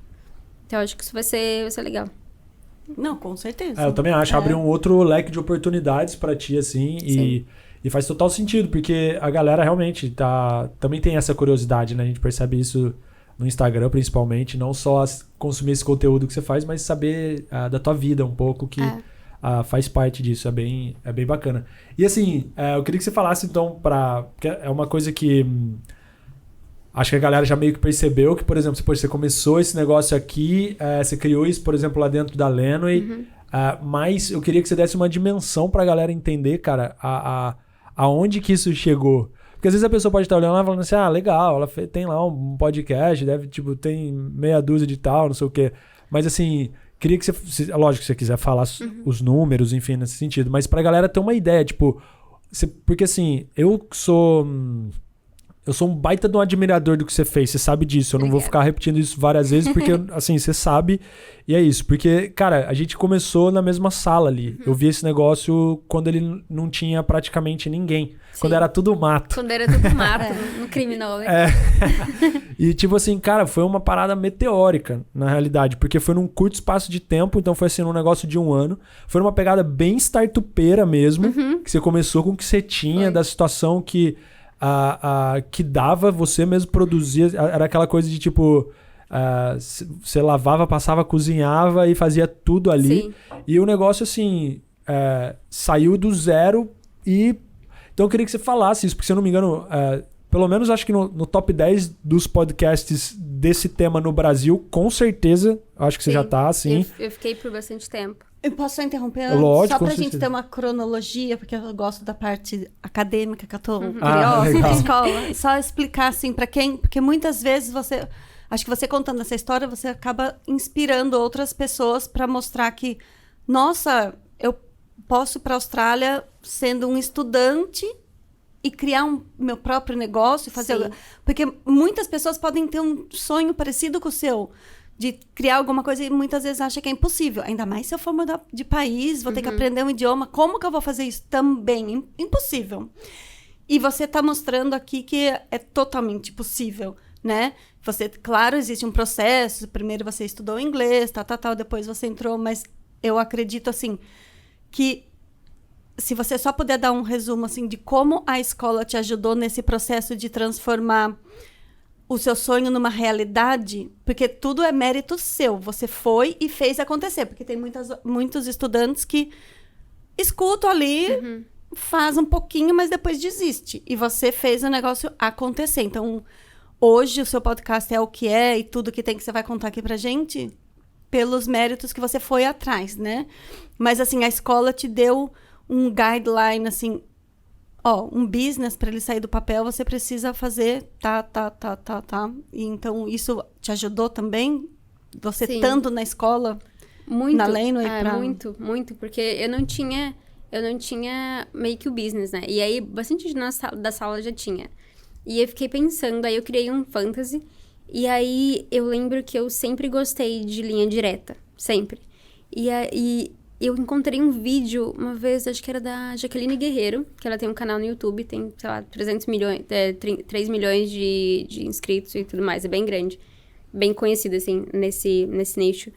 Então eu acho que isso vai ser legal. Não, com certeza. Eu também acho. Abre um outro leque de oportunidades pra ti, assim. Sim. E faz total sentido, porque a galera realmente também tem essa curiosidade, né? A gente percebe isso no Instagram, principalmente. Não só consumir esse conteúdo que você faz, mas saber da tua vida um pouco, que faz parte disso. É bem bacana. E assim, eu queria que você falasse, então, porque é uma coisa que acho que a galera já meio que percebeu, que, por exemplo, você começou esse negócio aqui, você criou isso, por exemplo, lá dentro da Lenway, mas eu queria que você desse uma dimensão pra galera entender, cara, aonde que isso chegou. Porque às vezes a pessoa pode estar olhando lá e falando assim, legal, ela tem lá um podcast, tem meia dúzia de tal, não sei o quê. Mas assim, queria que você, lógico que você quiser falar os números, enfim, nesse sentido, mas pra galera ter uma ideia, tipo, porque assim, eu sou um baita de um admirador do que você fez, você sabe disso. Eu não vou ficar repetindo isso várias vezes, porque, assim, você sabe, e é isso. Porque, cara, a gente começou na mesma sala ali. Eu vi esse negócio quando ele não tinha praticamente ninguém. Sim. Quando era tudo mato. Quando era tudo mato, no criminal, né? E, tipo assim, cara, foi uma parada meteórica, na realidade, porque foi num curto espaço de tempo, então foi assim, num negócio de 1 ano. Foi uma pegada bem startupeira mesmo, que você começou com o que você tinha, da situação que dava, você mesmo produzia, era aquela coisa de tipo, você lavava, passava, cozinhava e fazia tudo ali. Sim. E o negócio assim, saiu do zero e... Então eu queria que você falasse isso, porque se eu não me engano, pelo menos acho que no top 10 dos podcasts desse tema no Brasil, com certeza, acho que você já tá, assim. Eu fiquei por bastante tempo. Eu posso só interromper antes? Lógico, só pra gente ter uma cronologia, porque eu gosto da parte acadêmica que eu tô curiosa da escola. Só explicar assim pra quem... Porque muitas vezes acho que você contando essa história, você acaba inspirando outras pessoas pra mostrar que, nossa, eu posso ir pra Austrália sendo um estudante e criar meu próprio negócio, fazer... Porque muitas pessoas podem ter um sonho parecido com o seu, de criar alguma coisa e muitas vezes acha que é impossível. Ainda mais se eu for mudar de país, vou ter que aprender um idioma. Como que eu vou fazer isso? Também impossível. E você está mostrando aqui que é totalmente possível, né? Claro, existe um processo. Primeiro você estudou inglês, tal. Depois você entrou. Mas eu acredito, assim, que se você só puder dar um resumo, assim, de como a escola te ajudou nesse processo de transformar o seu sonho numa realidade, porque tudo é mérito seu. Você foi e fez acontecer. Porque tem muitos estudantes que escutam ali, faz um pouquinho, mas depois desiste. E você fez o negócio acontecer. Então, hoje o seu podcast é o que é e tudo que tem que você vai contar aqui pra gente pelos méritos que você foi atrás, né? Mas, assim, a escola te deu um guideline, assim... um business, para ele sair do papel, você precisa fazer tá. E então, isso te ajudou também? Você estando na escola? Muito. Na Lenway? Muito. Porque eu não tinha meio que o business, né? E aí, bastante gente da sala já tinha. E eu fiquei pensando, aí eu criei um fantasy. E aí eu lembro que eu sempre gostei de linha direta. Sempre. E aí eu encontrei um vídeo uma vez, acho que era da Jaqueline Guerreiro, que ela tem um canal no YouTube, tem, sei lá, 3 milhões de inscritos e tudo mais. É bem grande. Bem conhecida, assim, nesse nicho.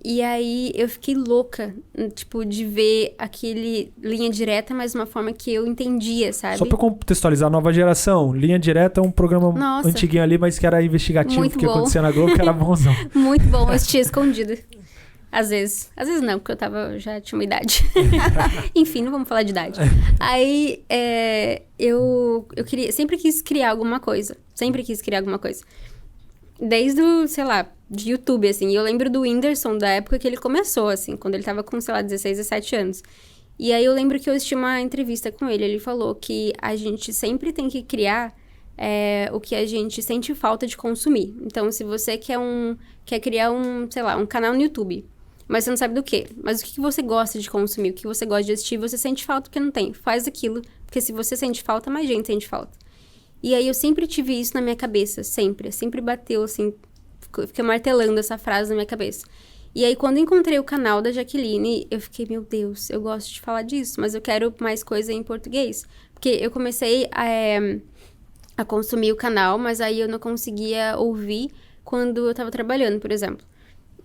E aí, eu fiquei louca, tipo, de ver aquele linha direta, mas de uma forma que eu entendia, sabe? Só pra contextualizar, Nova Geração, Linha Direta é um programa antiguinho ali, mas que era investigativo, muito que bom. acontecia na Globo, que era bonzão. Muito bom, eu assistia escondido. Às vezes não, porque já tinha uma idade. Enfim, não vamos falar de idade. Aí, eu sempre quis criar alguma coisa. Desde o, sei lá, de YouTube, assim. E eu lembro do Whindersson, da época que ele começou, assim, quando ele tava com, sei lá, 16, 17 anos. E aí eu lembro que eu assisti uma entrevista com ele. Ele falou que a gente sempre tem que criar o que a gente sente falta de consumir. Então, se você quer criar sei lá, um canal no YouTube, mas você não sabe do quê. Mas o que você gosta de consumir, o que você gosta de assistir, você sente falta porque não tem. Faz aquilo, porque se você sente falta, mais gente sente falta. E aí eu sempre tive isso na minha cabeça, sempre bateu, assim, fiquei martelando essa frase na minha cabeça. E aí quando eu encontrei o canal da Jaqueline, eu fiquei, meu Deus, eu gosto de falar disso, mas eu quero mais coisa em português. Porque eu comecei a consumir o canal, mas aí eu não conseguia ouvir quando eu tava trabalhando, por exemplo.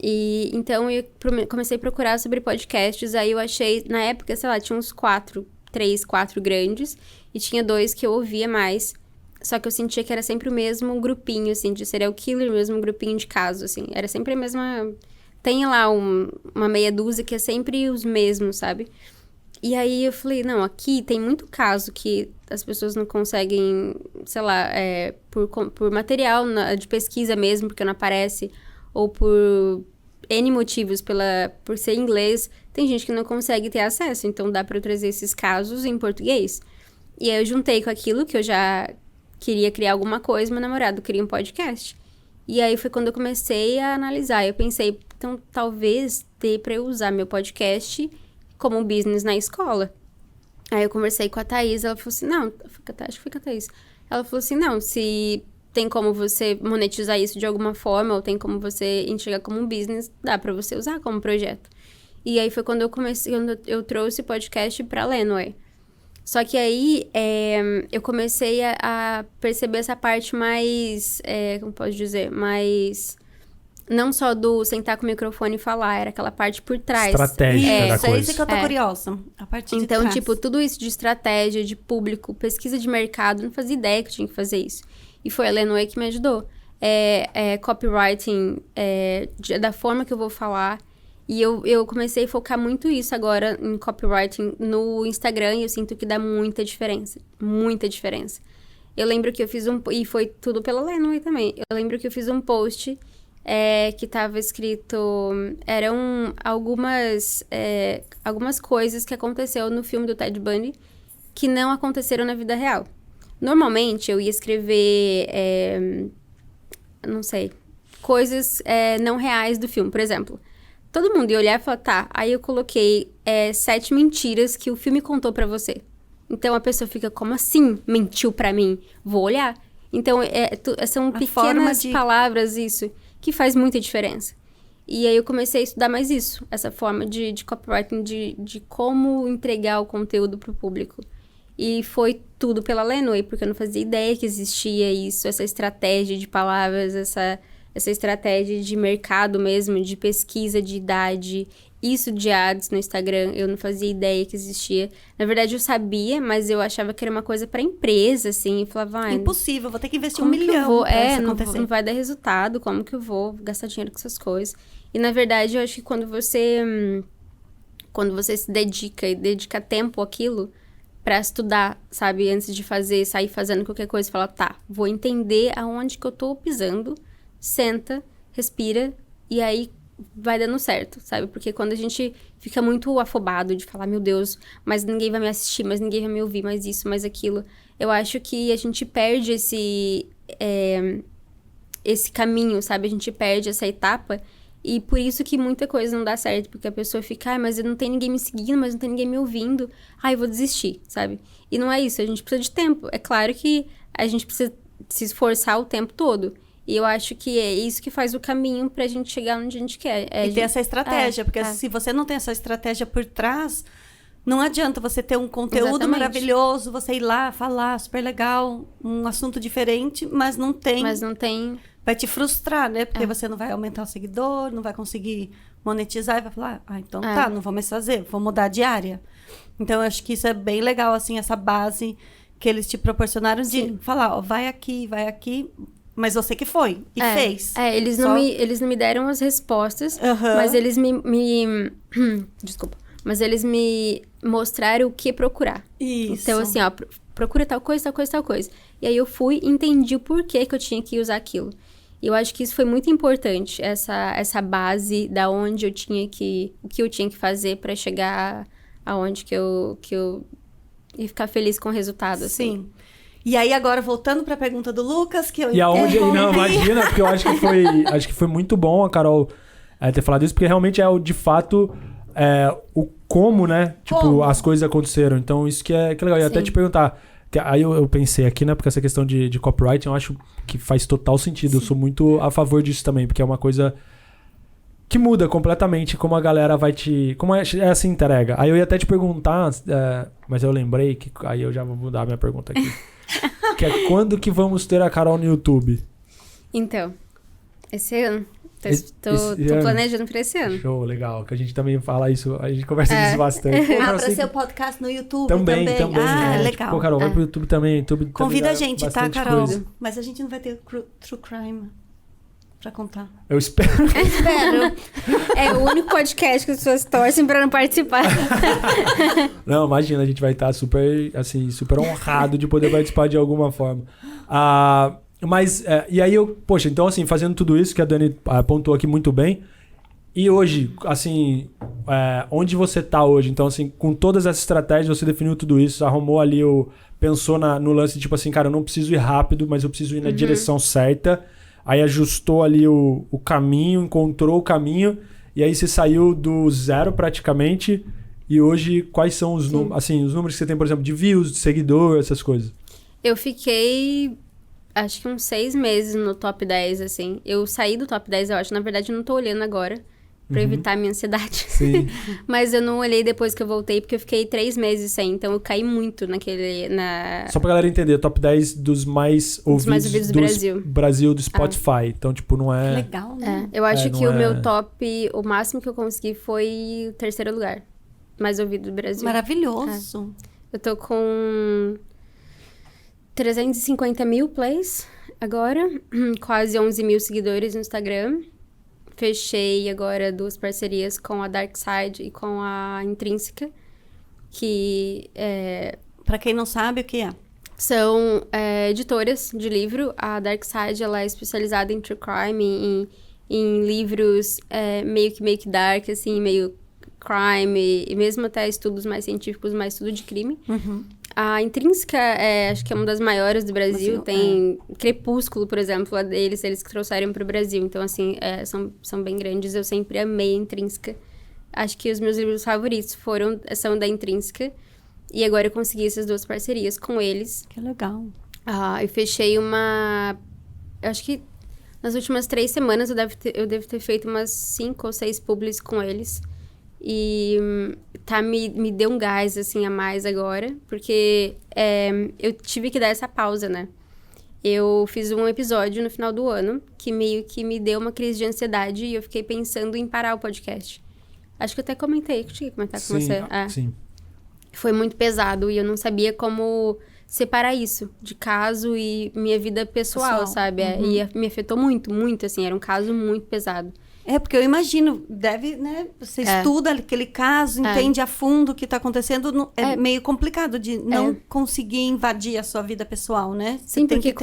E então eu comecei a procurar sobre podcasts, aí eu achei, na época, sei lá, tinha uns 3, 4 grandes, e tinha 2 que eu ouvia mais. Só que eu sentia que era sempre o mesmo grupinho, assim, de serial killer, o mesmo grupinho de caso, assim. Era sempre a mesma... Tem lá uma meia dúzia que é sempre os mesmos, sabe? E aí eu falei, não, aqui tem muito caso que as pessoas não conseguem, sei lá, por material de pesquisa mesmo, porque não aparece, ou por N motivos, por ser inglês, tem gente que não consegue ter acesso. Então dá pra eu trazer esses casos em português. E aí eu juntei com aquilo que eu já... queria criar alguma coisa, meu namorado queria um podcast. E aí foi quando eu comecei a analisar. Eu pensei, então talvez dê pra eu usar meu podcast como um business na escola. Aí eu conversei com a Thaís, ela falou assim, não, acho que foi com a Thaís. Ela falou assim, não, se tem como você monetizar isso de alguma forma, ou tem como você enxergar como um business, dá pra você usar como projeto. E aí foi quando eu trouxe o podcast pra Lenway. Só que aí, eu comecei a perceber essa parte mais, como posso dizer, mais... Não só do sentar com o microfone e falar, era aquela parte por trás. Estratégica da coisa. Isso que eu tô curiosa. A parte de então, trás. tipo, tudo isso de estratégia, de público, pesquisa de mercado, não fazia ideia que eu tinha que fazer isso. E foi a Lenway que me ajudou. Copywriting, da forma que eu vou falar... E eu comecei a focar muito isso agora em copywriting no Instagram e eu sinto que dá muita diferença. Muita diferença. Eu lembro que eu fiz e foi tudo pela Lenway também. Eu lembro que eu fiz um post que tava escrito... Eram algumas coisas que aconteceu no filme do Ted Bundy que não aconteceram na vida real. Normalmente, eu ia escrever... não sei... Coisas não reais do filme, por exemplo... Todo mundo ia olhar e falar, tá, aí eu coloquei 7 mentiras que o filme contou pra você. Então, a pessoa fica, como assim? Mentiu pra mim? Vou olhar. Então, são pequenas palavras, isso, que faz muita diferença. E aí, eu comecei a estudar mais isso, essa forma de copywriting, de como entregar o conteúdo pro público. E foi tudo pela Lenway, porque eu não fazia ideia que existia isso, essa estratégia de palavras, essa estratégia de mercado mesmo, de pesquisa de idade, isso de ads no Instagram, eu não fazia ideia que existia. Na verdade, eu sabia, mas eu achava que era uma coisa pra empresa, assim, e falava... Impossível, vou ter que investir 1 milhão pra isso acontecer. Não vai dar resultado, como que eu vou gastar dinheiro com essas coisas? E, na verdade, eu acho que quando você se dedica e dedica tempo àquilo, pra estudar, sabe, antes de sair fazendo qualquer coisa, falar, tá, vou entender aonde que eu tô pisando, senta, respira, e aí vai dando certo, sabe? Porque quando a gente fica muito afobado de falar, meu Deus, mas ninguém vai me assistir, mas ninguém vai me ouvir, mais isso, mais aquilo, eu acho que a gente perde esse caminho, sabe? A gente perde essa etapa, e por isso que muita coisa não dá certo, porque a pessoa fica, mas não tem ninguém me seguindo, mas não tem ninguém me ouvindo, eu vou desistir, sabe? E não é isso, a gente precisa de tempo. É claro que a gente precisa se esforçar o tempo todo. E eu acho que é isso que faz o caminho pra gente chegar onde a gente quer. E ter essa estratégia, porque se você não tem essa estratégia por trás, não adianta você ter um conteúdo maravilhoso, você ir lá, falar, super legal, um assunto diferente, mas não tem... Vai te frustrar, né? Porque você não vai aumentar o seguidor, não vai conseguir monetizar e vai falar, então tá, não vou mais fazer, vou mudar de área. Então, eu acho que isso é bem legal, assim, essa base que eles te proporcionaram de falar, vai aqui, mas você que foi e fez. Eles não me deram as respostas, mas eles Desculpa. Mas eles me mostraram o que procurar. Isso. Então, assim, procura tal coisa, tal coisa, tal coisa. E aí eu fui e entendi o porquê que eu tinha que usar aquilo. E eu acho que isso foi muito importante, essa base da onde eu tinha que... O que eu tinha que fazer pra chegar aonde que eu ia ficar feliz com o resultado, assim. Sim. E aí, agora, voltando pra pergunta do Lucas, que eu E aonde... Não, imagina, porque eu acho que foi muito bom a Carol ter falado isso, porque realmente é de fato... o como, né? Tipo, as coisas aconteceram. Então, isso que é legal. E até te perguntar... Aí eu pensei aqui, né? Porque essa questão de copyright, eu acho que faz total sentido. Sim. Eu sou muito a favor disso também, porque é uma coisa que muda completamente como a galera vai te... Como essa entrega. Aí eu ia até te perguntar, mas eu lembrei que... Aí eu já vou mudar a minha pergunta aqui. Que é quando que vamos ter a Carol no YouTube? Então, esse ano. Tô planejando pra esse ano. Show, legal. Que a gente também fala isso, a gente conversa disso bastante. Pô, Carol, pra ser o podcast no YouTube também. Legal. Pô, Carol, vai pro YouTube também. Convida a gente, tá, Carol? Coisa. Mas a gente não vai ter True Crime pra contar. Eu espero. É o único podcast que as pessoas torcem pra não participar. Não, imagina, a gente vai estar super honrado de poder participar de alguma forma. Mas, e aí poxa, então assim, fazendo tudo isso que a Dani apontou aqui muito bem, e hoje, assim, onde você tá hoje? Então, assim, com todas essas estratégias, você definiu tudo isso, arrumou ali, pensou no lance, tipo assim, cara, eu não preciso ir rápido, mas eu preciso ir na direção certa, aí ajustou ali o caminho, encontrou o caminho, e aí você saiu do zero praticamente, e hoje, quais são os números, assim, os números que você tem, por exemplo, de views, de seguidor, essas coisas? Eu fiquei... Acho que uns 6 meses no top 10, assim. Eu saí do top 10, eu acho. Na verdade, eu não tô olhando agora, pra evitar a minha ansiedade. Sim. Mas eu não olhei depois que eu voltei, porque eu fiquei 3 meses sem. Então, eu caí muito Só pra galera entender, top 10 dos mais ouvidos do Brasil do Spotify. Então, tipo, não é... Legal, né? Eu acho que o meu top, o máximo que eu consegui foi o 3º lugar. Mais ouvido do Brasil. Maravilhoso. Eu tô com... 350 mil plays agora, quase 11 mil seguidores no Instagram. Fechei agora 2 parcerias com a Darkside e com a Intrínseca, que Pra quem não sabe, o que é? São editoras de livro. A Darkside, ela é especializada em true crime, em livros meio que dark, assim, meio crime, e mesmo até estudos mais científicos, mais estudo de crime. A Intrínseca, acho que é uma das maiores do Brasil. Tem Crepúsculo, por exemplo, eles que trouxeram para o Brasil. Então, assim, são bem grandes. Eu sempre amei a Intrínseca. Acho que os meus livros favoritos são da Intrínseca. E agora eu consegui essas 2 parcerias com eles. Que legal. Eu fechei acho que nas últimas 3 semanas eu devo ter feito umas 5 ou 6 publis com eles. E me deu um gás, assim, a mais agora. Porque eu tive que dar essa pausa, né? Eu fiz um episódio no final do ano que meio que me deu uma crise de ansiedade e eu fiquei pensando em parar o podcast. Acho que eu até comentei, que eu tinha que comentar com você. Sim. Foi muito pesado e eu não sabia como separar isso de caso e minha vida pessoal. Sabe? E me afetou muito, muito, assim. Era um caso muito pesado. Porque eu imagino, deve, né? Você estuda aquele caso, entende a fundo o que está acontecendo. É meio complicado de não conseguir invadir a sua vida pessoal, né? Sim, porque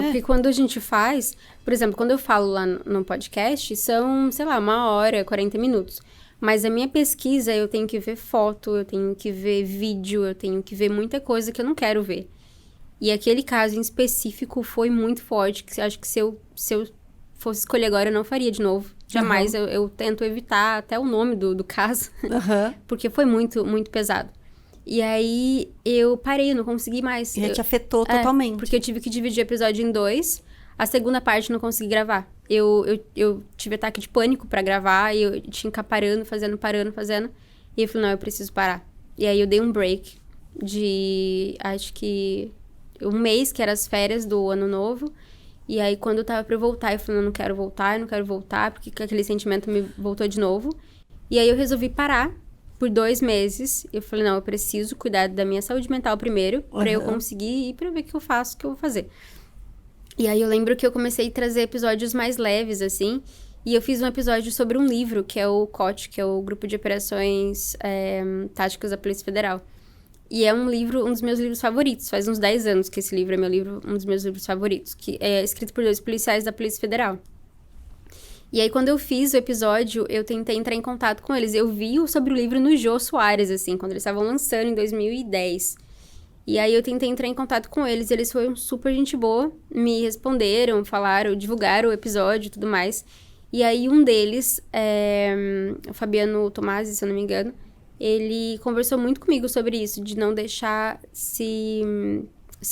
porque quando a gente faz... Por exemplo, quando eu falo lá no podcast, são, sei lá, 1h, 40 minutos. Mas a minha pesquisa, eu tenho que ver foto, eu tenho que ver vídeo, eu tenho que ver muita coisa que eu não quero ver. E aquele caso em específico foi muito forte, que acho que se eu fosse escolher agora, eu não faria de novo. Jamais. Eu tento evitar até o nome do caso, porque foi muito, muito pesado. E aí eu parei, eu não consegui mais. E te afetou totalmente. Porque eu tive que dividir o episódio em 2. A segunda parte eu não consegui gravar. Eu tive ataque de pânico pra gravar, e eu tinha que ficar parando. E eu falei, não, eu preciso parar. E aí eu dei um break de, acho que, 1 mês, que era as férias do ano novo. E aí quando eu tava pra eu voltar, eu falei, não quero voltar, porque aquele sentimento me voltou de novo. E aí eu resolvi parar por 2 meses. Eu falei, não, eu preciso cuidar da minha saúde mental primeiro, pra eu conseguir ir pra ver o que eu faço, o que eu vou fazer. E aí eu lembro que eu comecei a trazer episódios mais leves, assim. E eu fiz um episódio sobre um livro, que é o COT, que é o Grupo de Operações Táticas da Polícia Federal. E é um livro, um dos meus livros favoritos. Faz uns 10 anos que esse livro é um dos meus livros favoritos. Que é escrito por 2 policiais da Polícia Federal. E aí, quando eu fiz o episódio, eu tentei entrar em contato com eles. Eu vi sobre o livro no Jô Soares, assim, quando eles estavam lançando em 2010. E aí eu tentei entrar em contato com eles, eles foram super gente boa, me responderam, falaram, divulgaram o episódio e tudo mais. E aí um deles, o Fabiano Tomasi, se eu não me engano, ele conversou muito comigo sobre isso, de não deixar se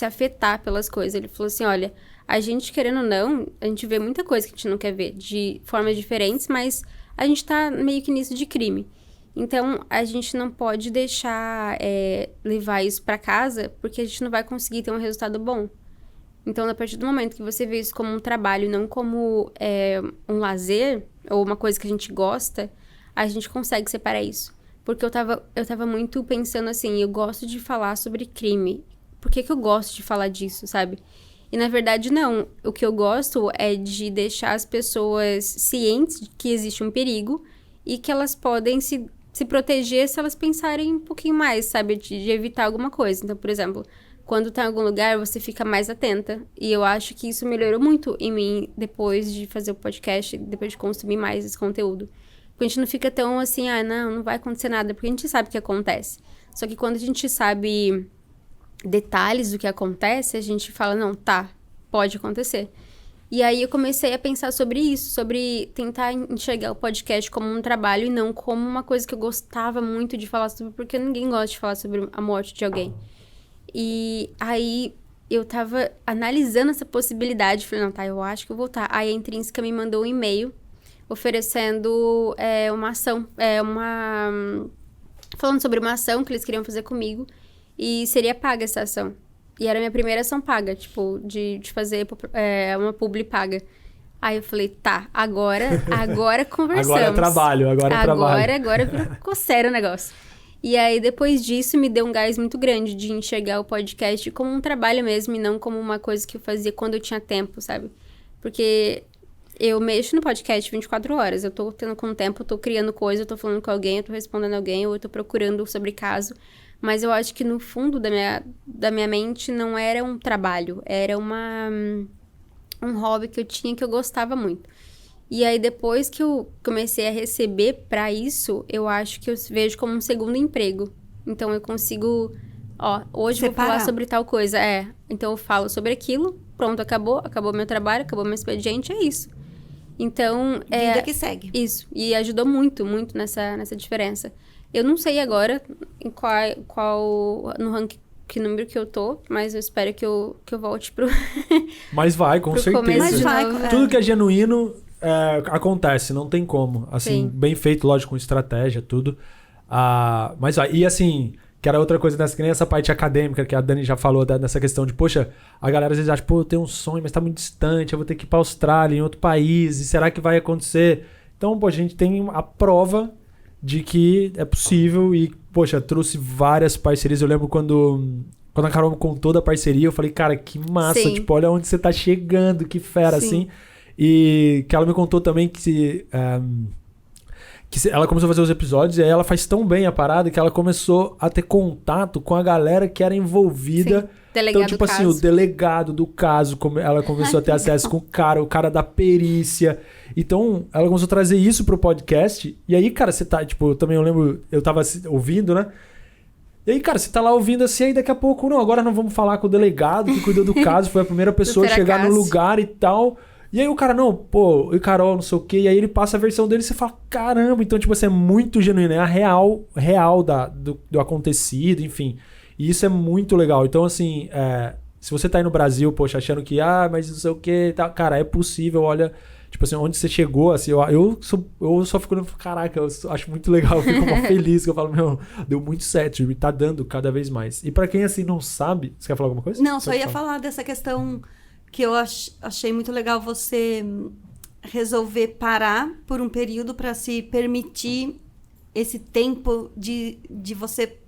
afetar pelas coisas. Ele falou assim, olha, a gente querendo ou não, a gente vê muita coisa que a gente não quer ver, de formas diferentes, mas a gente tá meio que nisso de crime. Então, a gente não pode deixar levar isso pra casa, porque a gente não vai conseguir ter um resultado bom. Então, a partir do momento que você vê isso como um trabalho, não como um lazer, ou uma coisa que a gente gosta, a gente consegue separar isso. Porque eu tava muito pensando assim, eu gosto de falar sobre crime. Por que eu gosto de falar disso, sabe? E, na verdade, não. O que eu gosto é de deixar as pessoas cientes de que existe um perigo e que elas podem se proteger se elas pensarem um pouquinho mais, sabe? De evitar alguma coisa. Então, por exemplo, quando tá em algum lugar, você fica mais atenta. E eu acho que isso melhorou muito em mim depois de fazer o podcast, depois de consumir mais esse conteúdo. Porque a gente não fica tão assim, não vai acontecer nada, porque a gente sabe o que acontece. Só que quando a gente sabe detalhes do que acontece, a gente fala, não, pode acontecer. E aí eu comecei a pensar sobre isso, sobre tentar enxergar o podcast como um trabalho e não como uma coisa que eu gostava muito de falar sobre, porque ninguém gosta de falar sobre a morte de alguém. E aí eu tava analisando essa possibilidade, falei, não, eu acho que eu vou voltar. Aí a Intrínseca me mandou um e-mail oferecendo uma ação, falando sobre uma ação que eles queriam fazer comigo e seria paga essa ação. E era a minha primeira ação paga, tipo, de fazer uma publi paga. Aí eu falei, agora conversamos. Agora é trabalho. Agora ficou sério o negócio. E aí, depois disso, me deu um gás muito grande de enxergar o podcast como um trabalho mesmo e não como uma coisa que eu fazia quando eu tinha tempo, sabe? Porque eu mexo no podcast 24 horas. Eu tô tendo com tempo, eu tô criando coisa, eu tô falando com alguém, eu tô respondendo alguém, ou eu tô procurando sobre caso. Mas eu acho que no fundo da minha mente não era um trabalho, era um hobby que eu tinha, que eu gostava muito. E aí depois que eu comecei a receber pra isso, eu acho que eu vejo como um segundo emprego. Então eu consigo, hoje eu vou falar sobre tal coisa, então eu falo sobre aquilo, pronto, acabou meu trabalho, acabou meu expediente, é isso. Então, vida que segue. Isso, e ajudou muito, muito nessa diferença. Eu não sei agora em qual no ranking, que número que eu tô, mas eu espero que eu volte pro Mas vai, com certeza. Mas vai, tudo que é genuíno acontece, não tem como. Assim, Sim. bem feito, lógico, com estratégia, tudo. Mas vai. E assim, que era outra coisa que nem essa parte acadêmica que a Dani já falou, nessa questão de, poxa, a galera às vezes acha, eu tenho um sonho, mas tá muito distante, eu vou ter que ir pra Austrália, em outro país, e será que vai acontecer? Então, a gente tem a prova de que é possível e, poxa, trouxe várias parcerias. Eu lembro quando a Carol me contou da parceria, eu falei, cara, que massa, Sim. tipo, olha onde você tá chegando, que fera, Sim. assim. E que ela me contou também que ela começou a fazer os episódios e aí ela faz tão bem a parada que ela começou a ter contato com a galera que era envolvida. Sim. Delegado Então, tipo do assim, caso. o delegado do caso, ela começou a ter acesso com o cara da perícia. Então, ela começou a trazer isso pro podcast. E aí, cara, você tá, tipo, eu lembro, eu tava ouvindo, né? E aí, cara, você tá lá ouvindo assim, aí daqui a pouco, agora não vamos falar com o delegado que cuidou do caso, foi a primeira pessoa a chegar no lugar e tal. E aí o cara, não, pô, e Carol, não sei o quê. E aí ele passa a versão dele e você fala, caramba. Então, tipo assim, é muito genuíno. É a real do acontecido, enfim. E isso é muito legal. Então, assim, se você tá aí no Brasil, poxa, achando que, mas não sei o quê, tá, cara, é possível, olha... Tipo assim, onde você chegou, assim, eu só fico, caraca, eu acho muito legal, eu fico feliz, que eu falo, meu, deu muito certo, e tá dando cada vez mais. E pra quem, assim, não sabe, você quer falar alguma coisa? Não, só ia falar dessa questão que eu achei muito legal você resolver parar por um período para se permitir esse tempo de você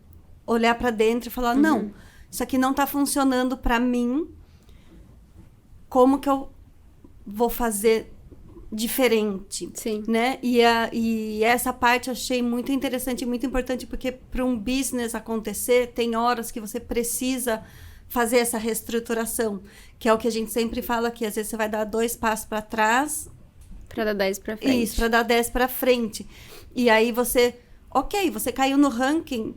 olhar para dentro e falar, não, isso aqui não tá funcionando para mim, como que eu vou fazer diferente, Sim. Né? E essa parte eu achei muito interessante e muito importante, porque para um business acontecer, tem horas que você precisa fazer essa reestruturação, que é o que a gente sempre fala aqui, às vezes você vai dar 2 passos para trás... Para dar 10 para frente. Isso, para dar 10 para frente. E aí você caiu no ranking,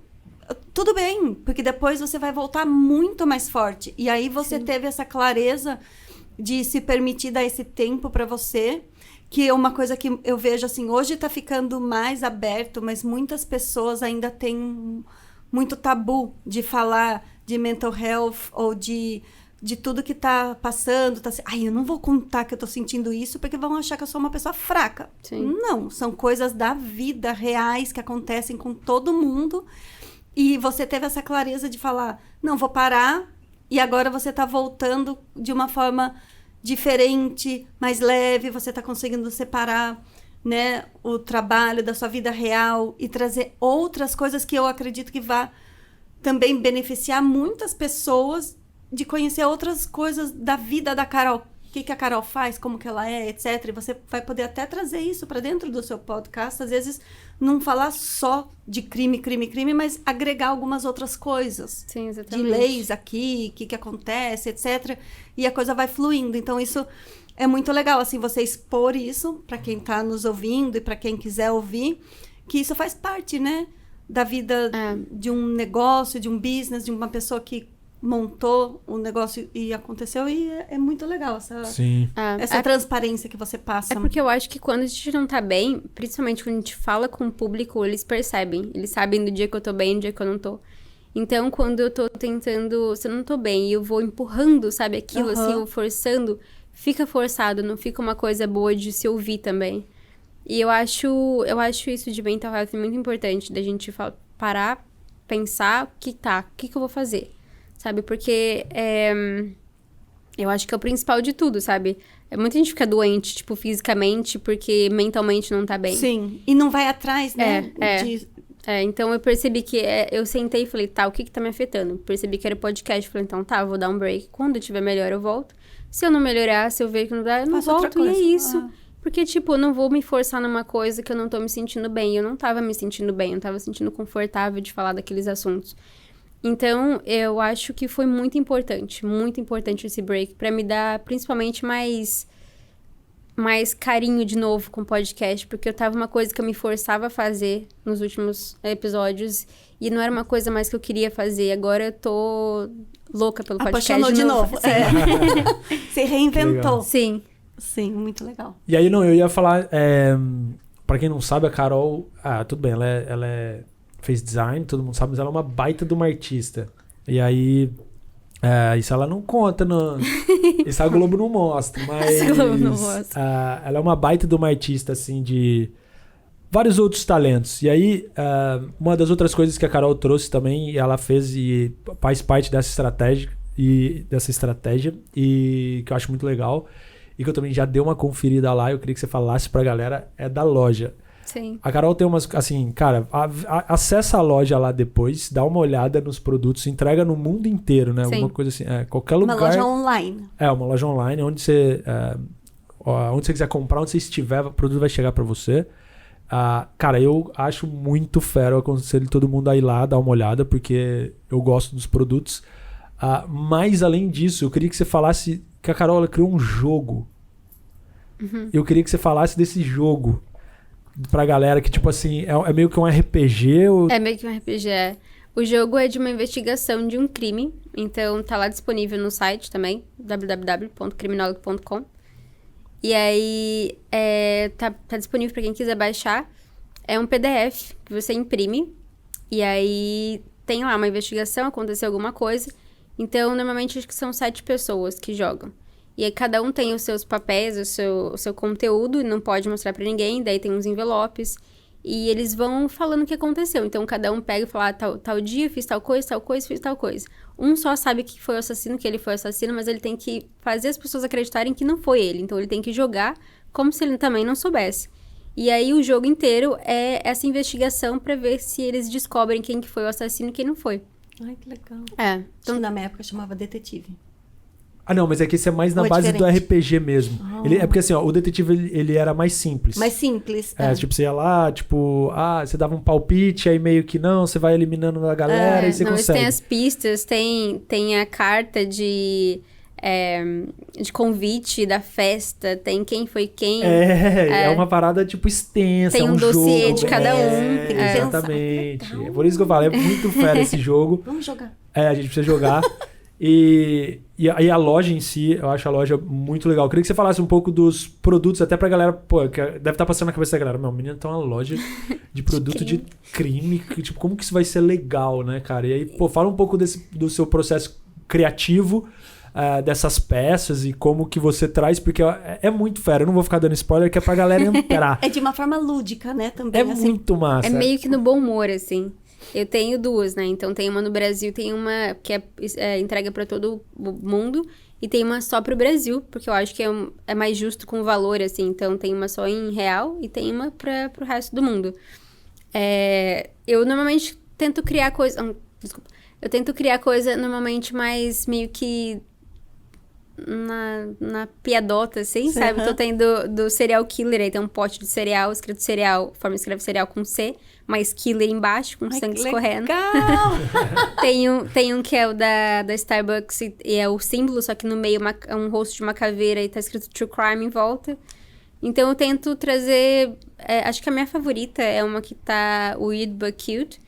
tudo bem, porque depois você vai voltar muito mais forte. E aí você teve essa clareza de se permitir dar esse tempo para você, que é uma coisa que eu vejo assim, hoje está ficando mais aberto, mas muitas pessoas ainda têm muito tabu de falar de mental health ou de tudo que está passando. Eu não vou contar que eu estou sentindo isso porque vão achar que eu sou uma pessoa fraca. Sim. Não, são coisas da vida reais que acontecem com todo mundo. E você teve essa clareza de falar, não, vou parar, e agora você está voltando de uma forma diferente, mais leve, você está conseguindo separar, né, o trabalho da sua vida real e trazer outras coisas que eu acredito que vá também beneficiar muitas pessoas de conhecer outras coisas da vida da Carol. O que a Carol faz, como que ela é, etc. E você vai poder até trazer isso para dentro do seu podcast. Às vezes, não falar só de crime, mas agregar algumas outras coisas. Sim, exatamente. De leis aqui, o que acontece, etc. E a coisa vai fluindo. Então, isso é muito legal, assim, você expor isso para quem está nos ouvindo e para quem quiser ouvir, que isso faz parte, né, da vida de um negócio, de um business, de uma pessoa que montou um negócio e aconteceu, e é muito legal essa transparência que você passa. É porque eu acho que quando a gente não tá bem, principalmente quando a gente fala com o público, eles percebem. Eles sabem do dia que eu tô bem e do dia que eu não tô. Então, quando eu tô tentando, se eu não tô bem e eu vou empurrando, sabe, aquilo assim, ou forçando, fica forçado, não fica uma coisa boa de se ouvir também. E eu acho isso de mental health muito importante, da gente parar, pensar, o que eu vou fazer? Sabe, porque eu acho que é o principal de tudo, sabe? Muita gente fica doente, tipo, fisicamente, porque mentalmente não tá bem. Sim, e não vai atrás, né? Então eu percebi que eu sentei e falei, o que tá me afetando? Percebi que era podcast, falei, então eu vou dar um break. Quando eu tiver melhor, eu volto. Se eu não melhorar, se eu ver que não dá, eu não volto, e é isso. Porque, tipo, eu não vou me forçar numa coisa que eu não tô me sentindo bem. Eu não tava me sentindo bem, eu não tava sentindo confortável de falar daqueles assuntos. Então, eu acho que foi muito importante esse break, pra me dar, principalmente, mais carinho de novo com o podcast, porque eu tava uma coisa que eu me forçava a fazer nos últimos episódios, e não era uma coisa mais que eu queria fazer. Agora eu tô louca pelo podcast. Apaixonou de novo. Você reinventou. Sim. Sim, muito legal. E aí, eu ia falar, pra quem não sabe, a Carol, tudo bem, ela fez design, todo mundo sabe, mas ela é uma baita de uma artista. E aí, isso ela não conta, isso a Globo não mostra, mas a Globo não mostra. Ela é uma baita de uma artista, assim, de vários outros talentos. E aí, uma das outras coisas que a Carol trouxe também, ela fez e faz parte dessa estratégia, e que eu acho muito legal, e que eu também já dei uma conferida lá, eu queria que você falasse pra galera, é da loja. Sim. A Carol tem umas, assim, cara, acessa a loja lá depois, dá uma olhada nos produtos, entrega no mundo inteiro, né? Sim. Alguma coisa assim, qualquer lugar. Uma loja online. Uma loja online, onde você quiser comprar, onde você estiver, o produto vai chegar pra você. Cara, eu acho muito fera, eu aconselho todo mundo a ir lá, dar uma olhada, porque eu gosto dos produtos. Mas, além disso, eu queria que você falasse que a Carol, ela criou um jogo. Eu queria que você falasse desse jogo pra galera, que tipo assim, é meio que um RPG? É meio que um RPG, O jogo é de uma investigação de um crime, então tá lá disponível no site também, www.criminolog.com. E aí, tá disponível para quem quiser baixar. É um PDF que você imprime. E aí, tem lá uma investigação, aconteceu alguma coisa. Então, normalmente, acho que são 7 pessoas que jogam. E aí, cada um tem os seus papéis, o seu conteúdo, não pode mostrar pra ninguém. Daí, tem uns envelopes. E eles vão falando o que aconteceu. Então, cada um pega e fala, tal dia, fiz tal coisa, fiz tal coisa. Um só sabe que foi o assassino, que ele foi o assassino, mas ele tem que fazer as pessoas acreditarem que não foi ele. Então, ele tem que jogar como se ele também não soubesse. E aí, o jogo inteiro é essa investigação pra ver se eles descobrem quem que foi o assassino e quem não foi. Ai, que legal. Então, na minha época chamava detetive. Ah, não, mas é que esse é mais na base do RPG mesmo. É porque assim, ó, o detetive, ele era mais simples. Mais simples. Tipo, você ia lá, tipo, você dava um palpite, aí meio que não, você vai eliminando a galera e você consegue. Tem as pistas, tem a carta de convite da festa, tem quem foi quem. É uma parada, tipo, extensa. Tem um dossiê jogo, de cada um. Tem que exatamente. É por isso que eu falo, é muito fera esse jogo. Vamos jogar. A gente precisa jogar. E aí a loja em si, eu acho a loja muito legal. Eu queria que você falasse um pouco dos produtos, até pra galera, que deve estar passando na cabeça da galera. Meu, menino, tá uma loja de produto de crime. Tipo, como que isso vai ser legal, né, cara? E aí, fala um pouco do seu processo criativo, dessas peças e como que você traz, porque é muito fera. Eu não vou ficar dando spoiler, que é pra galera entrar. É de uma forma lúdica, né, também. É assim, muito massa. É meio que no bom humor, assim. Eu tenho 2, né? Então, tem uma no Brasil, tem uma que é entrega pra todo mundo. E tem uma só pro Brasil, porque eu acho que é mais justo com o valor, assim. Então, tem uma só em real e tem uma pro resto do mundo. Eu normalmente tento criar coisa... Desculpa. Eu tento criar coisa normalmente mais meio que na piadota, assim, sabe? Então, tem do serial killer, aí tem um pote de cereal, escrito cereal, forma escreve cereal com C, mais killer embaixo, com sangue escorrendo. Tem um que é o da Starbucks e é o símbolo, só que no meio é um rosto de uma caveira e tá escrito True Crime em volta. Então, eu tento trazer... acho que a minha favorita é uma que tá Weird But Cute,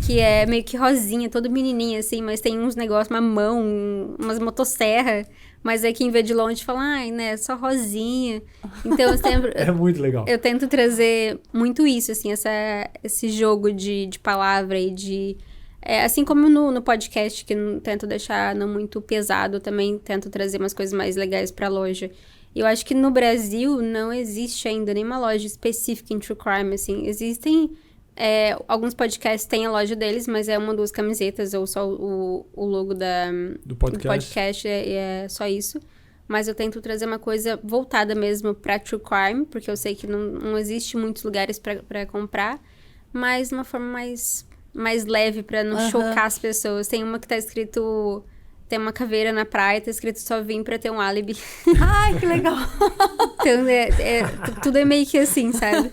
que é meio que rosinha, todo menininha, assim, mas tem uns negócios, uma mão, umas motosserra, mas aí quem vê de longe fala, ai, né, só rosinha. Então, eu sempre... É muito legal. Eu tento trazer muito isso, assim, esse jogo de palavra e de... assim como no podcast, que eu tento deixar não muito pesado, eu também tento trazer umas coisas mais legais pra loja. Eu acho que no Brasil não existe ainda nenhuma loja específica em True Crime, assim. Existem... alguns podcasts têm a loja deles, mas é uma ou duas camisetas, ou só o logo do podcast é só isso. Mas eu tento trazer uma coisa voltada mesmo pra True Crime, porque eu sei que não existe muitos lugares pra comprar, mas de uma forma mais leve, pra não chocar as pessoas. Tem uma que tá escrito... Tem uma caveira na praia, tá escrito só vim pra ter um álibi. Ai, que legal! Então, tudo é meio que assim, sabe?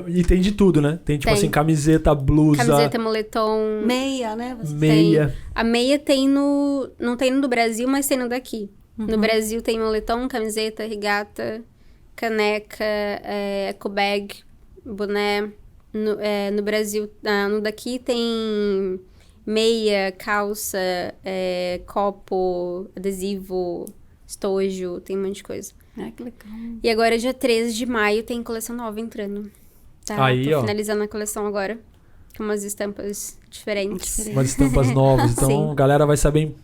E tem de tudo, né? Tem, tipo assim, camiseta, blusa... Camiseta, moletom... Meia, né? Meia. A meia tem não tem no do Brasil, mas tem no daqui. No Brasil tem moletom, camiseta, regata, caneca, eco bag, boné. No Brasil, no daqui tem meia, calça, copo, adesivo, estojo, tem um monte de coisa. Ai, que legal. E agora, dia 13 de maio, tem coleção nova entrando. Tô finalizando a coleção agora. Com umas estampas diferentes. Umas estampas novas. Então, Sim. a galera vai saber...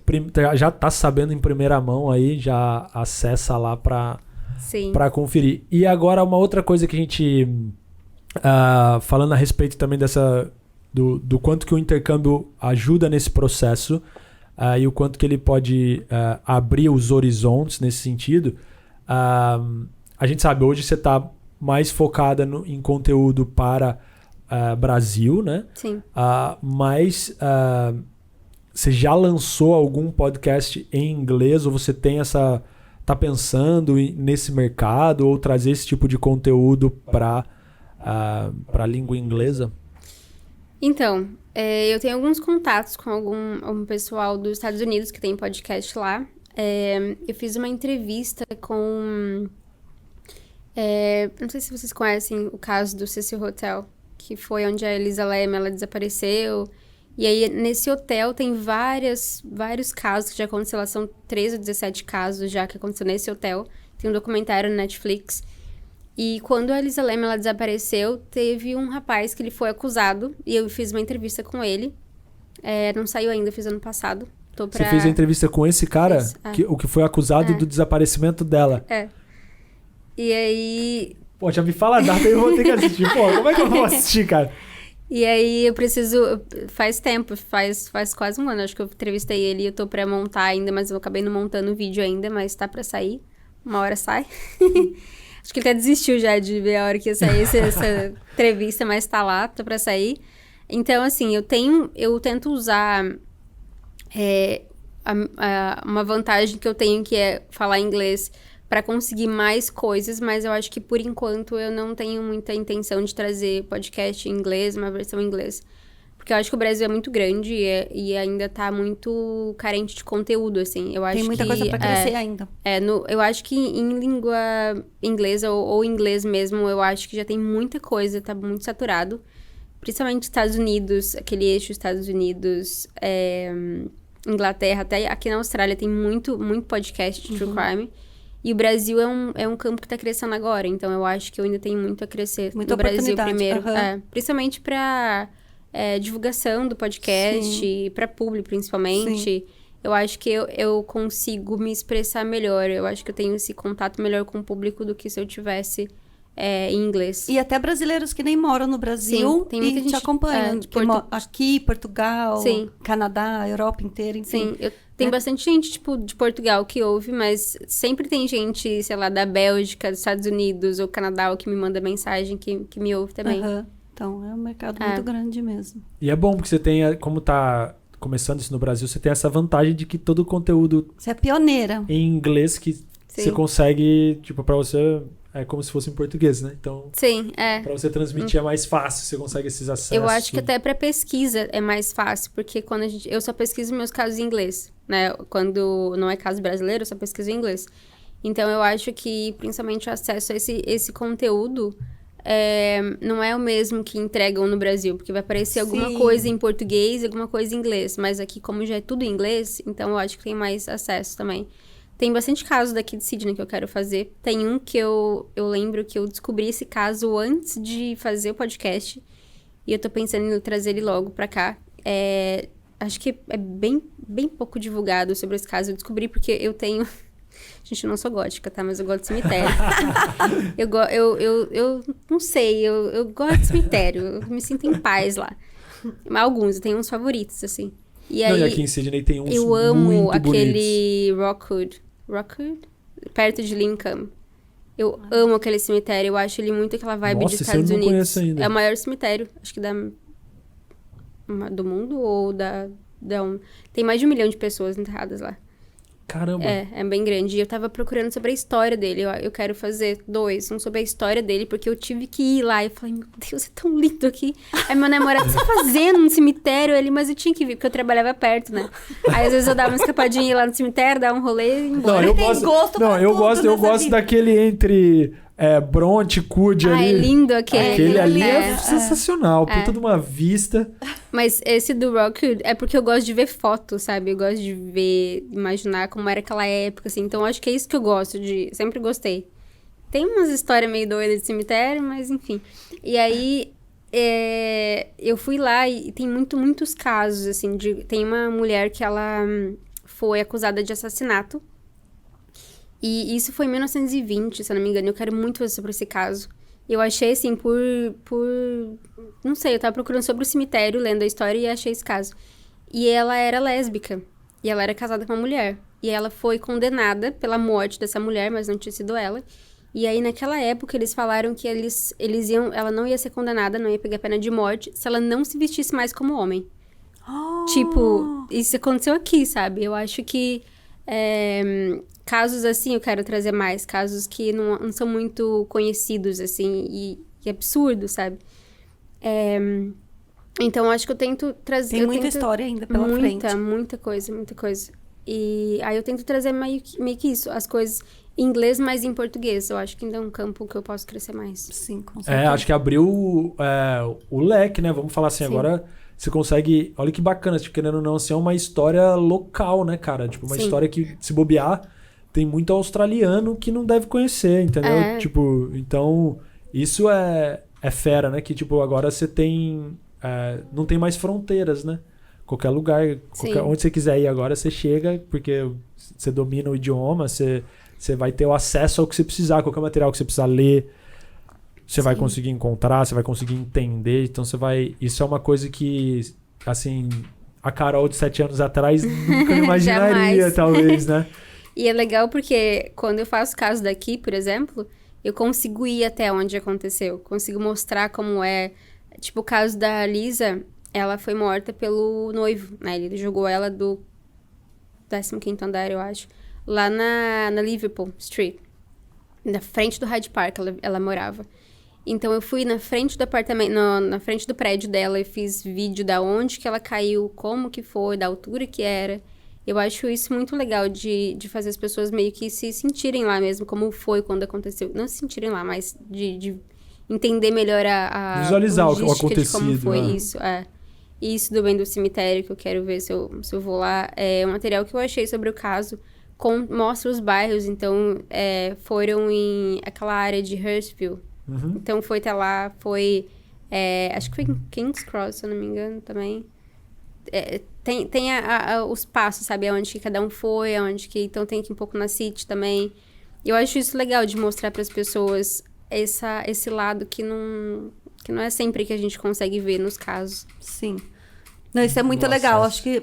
Já tá sabendo em primeira mão aí. Já acessa lá pra conferir. E agora, uma outra coisa que a gente... falando a respeito também do quanto que o intercâmbio ajuda nesse processo. E o quanto que ele pode abrir os horizontes nesse sentido. A gente sabe, hoje você tá mais focada em conteúdo para Brasil, né? Sim. Mas você já lançou algum podcast em inglês? Ou você tem tá pensando nesse mercado? Ou trazer esse tipo de conteúdo para a língua inglesa? Então, eu tenho alguns contatos com algum pessoal dos Estados Unidos que tem podcast lá. Eu fiz uma entrevista com... não sei se vocês conhecem o caso do Cecil Hotel, que foi onde a Elisa Lam, ela desapareceu. E aí, nesse hotel, tem vários casos que já aconteceram. Lá são 13 ou 17 casos já que aconteceu nesse hotel, Tem um documentário no Netflix. E quando a Elisa Lam, ela desapareceu, teve um rapaz que ele foi acusado. E eu fiz uma entrevista com ele. Não saiu ainda, fiz ano passado. Você fez a entrevista com esse cara? O que foi acusado do desaparecimento dela? E aí... Pô, já me fala a data e eu vou ter que assistir. Pô, como é que eu vou assistir, cara? E aí eu preciso... Faz tempo, faz quase um ano. Acho que eu entrevistei ele e eu tô pra montar ainda, mas eu acabei não montando o vídeo ainda, mas tá pra sair. Uma hora sai. Acho que ele até desistiu já de ver a hora que ia sair essa entrevista, mas tá lá, tá pra sair. Então, assim, eu tento usar uma vantagem que eu tenho, que é falar inglês, para conseguir mais coisas, mas eu acho que, por enquanto, eu não tenho muita intenção de trazer podcast em inglês, uma versão em inglês. Porque eu acho que o Brasil é muito grande e ainda tá muito carente de conteúdo, assim. Eu acho Tem muita coisa pra crescer ainda. Eu acho que em língua inglesa ou inglês mesmo, eu acho que já tem muita coisa, tá muito saturado. Principalmente Estados Unidos, aquele eixo Estados Unidos, Inglaterra, até aqui na Austrália tem muito podcast de True Crime. E o Brasil é um campo que tá crescendo agora, então eu acho que eu ainda tenho muito a crescer no Brasil primeiro. Principalmente pra divulgação do podcast, pra público principalmente. Sim. Eu acho que eu consigo me expressar melhor, eu acho que eu tenho esse contato melhor com o público do que se eu tivesse em inglês. E até brasileiros que nem moram no Brasil. Sim, tem muita gente te acompanham. Aqui, Portugal, Canadá, Europa inteira, enfim. Sim, tem bastante gente, tipo, de Portugal que ouve, mas sempre tem gente, sei lá, da Bélgica, dos Estados Unidos ou Canadá, que me manda mensagem, que me ouve também. Então, é um mercado muito grande mesmo. E é bom, porque você tem, como tá começando isso no Brasil, você tem essa vantagem de que todo o conteúdo... Você é pioneira. Em inglês que você consegue, tipo, pra você... É como se fosse em português, né? Então, pra você transmitir é mais fácil, você consegue esses acessos. Eu acho que até pra pesquisa é mais fácil, porque quando eu só pesquiso meus casos em inglês, né? Quando não é caso brasileiro, eu só pesquiso em inglês. Então, eu acho que, principalmente, o acesso a esse conteúdo não é o mesmo que entregam no Brasil, porque vai aparecer alguma coisa em português e alguma coisa em inglês. Mas aqui, como já é tudo em inglês, então eu acho que tem mais acesso também. Tem bastante casos daqui de Sydney que eu quero fazer. Tem um que eu lembro que eu descobri esse caso antes de fazer o podcast. E eu tô pensando em trazer ele logo pra cá. Acho que é bem pouco divulgado sobre esse caso. Eu descobri porque eu tenho... Gente, eu não sou gótica, tá? Mas eu gosto de cemitério. Eu não sei, eu gosto de cemitério. Eu me sinto em paz lá. Alguns, eu tenho uns favoritos, assim. E aí, aqui em Sydney tem uns eu amo muito aquele Rockwood, perto de Lincoln. Eu amo aquele cemitério, eu acho ele muito aquela vibe dos Estados Unidos. Conheço ainda. É o maior cemitério, acho que do mundo ou tem mais de 1 milhão de pessoas enterradas lá. Caramba. É bem grande. E eu tava procurando sobre a história dele. Eu quero fazer 2. Um sobre a história dele, porque eu tive que ir lá. E falei, meu Deus, é tão lindo aqui. Aí meu namorado, o que você tá fazendo no cemitério? Mas eu tinha que vir, porque eu trabalhava perto, né? Aí às vezes eu dava uma escapadinha e ir lá no cemitério, dar um rolê e ir embora. Eu gosto daquele entre... Bronte, Cud ali. É lindo aquele. Aquele ali é sensacional. Puta de uma vista. Mas esse do Rockwood é porque eu gosto de ver fotos, sabe? Eu gosto de imaginar como era aquela época, assim. Então, acho que é isso que eu gosto de... Sempre gostei. Tem umas histórias meio doidas de cemitério, mas enfim. E aí, eu fui lá e tem muitos casos, assim. Tem uma mulher que ela foi acusada de assassinato. E isso foi em 1920, se eu não me engano. Eu quero muito ver sobre esse caso. Eu achei, assim, não sei, eu tava procurando sobre o cemitério, lendo a história, e achei esse caso. E ela era lésbica. E ela era casada com uma mulher. E ela foi condenada pela morte dessa mulher, mas não tinha sido ela. E aí, naquela época, eles falaram que ela não ia ser condenada, não ia pegar pena de morte, se ela não se vestisse mais como homem. Tipo, isso aconteceu aqui, sabe? Eu acho que... casos assim eu quero trazer mais, casos que não são muito conhecidos, assim, e absurdo, sabe? Então, acho que eu tento trazer... Tem muita história ainda pela frente. Muita coisa. E aí eu tento trazer meio que isso, as coisas em inglês, mas em português. Eu acho que ainda é um campo que eu posso crescer mais. Sim, com certeza. Acho que abriu o leque, né? Vamos falar assim, Sim. Agora você consegue... Olha que bacana, tipo, querendo ou não, assim, é uma história local, né, cara? Tipo, uma história que, se bobear... tem muito australiano que não deve conhecer, entendeu? Tipo, então, isso é fera, né? Que, tipo, agora você tem... não tem mais fronteiras, né? Qualquer lugar, onde você quiser ir agora, você chega, porque você domina o idioma, você vai ter o acesso ao que você precisar, qualquer material que você precisar ler, você vai conseguir encontrar, você vai conseguir entender. Então você vai... Isso é uma coisa que, assim, a Carol de 7 anos atrás nunca imaginaria, talvez, né? E é legal porque quando eu faço caso daqui, por exemplo, eu consigo ir até onde aconteceu, consigo mostrar como é. Tipo, o caso da Lisa, ela foi morta pelo noivo, né? Ele jogou ela do 15º andar, eu acho, lá na Liverpool Street, na frente do Hyde Park, ela morava. Então, eu fui na frente do apartamento, na frente do prédio dela, e fiz vídeo da onde que ela caiu, como que foi, da altura que era. Eu acho isso muito legal de fazer as pessoas meio que se sentirem lá mesmo, como foi quando aconteceu. Não se sentirem lá, mas de entender melhor a visualizar o acontecido. De como foi isso, E isso do Bem do Cemitério, que eu quero ver se eu vou lá. É um material que eu achei sobre o caso, mostra os bairros. Então, foram em aquela área de Hurstville. Uhum. Então, foi até lá, acho que foi em King's Cross, se eu não me engano, também. Tem os passos, sabe? Aonde que cada um foi, então tem que ir um pouco na City também. Eu acho isso legal de mostrar para as pessoas esse lado que não é sempre que a gente consegue ver nos casos. Sim. Não, isso é muito legal. Acho que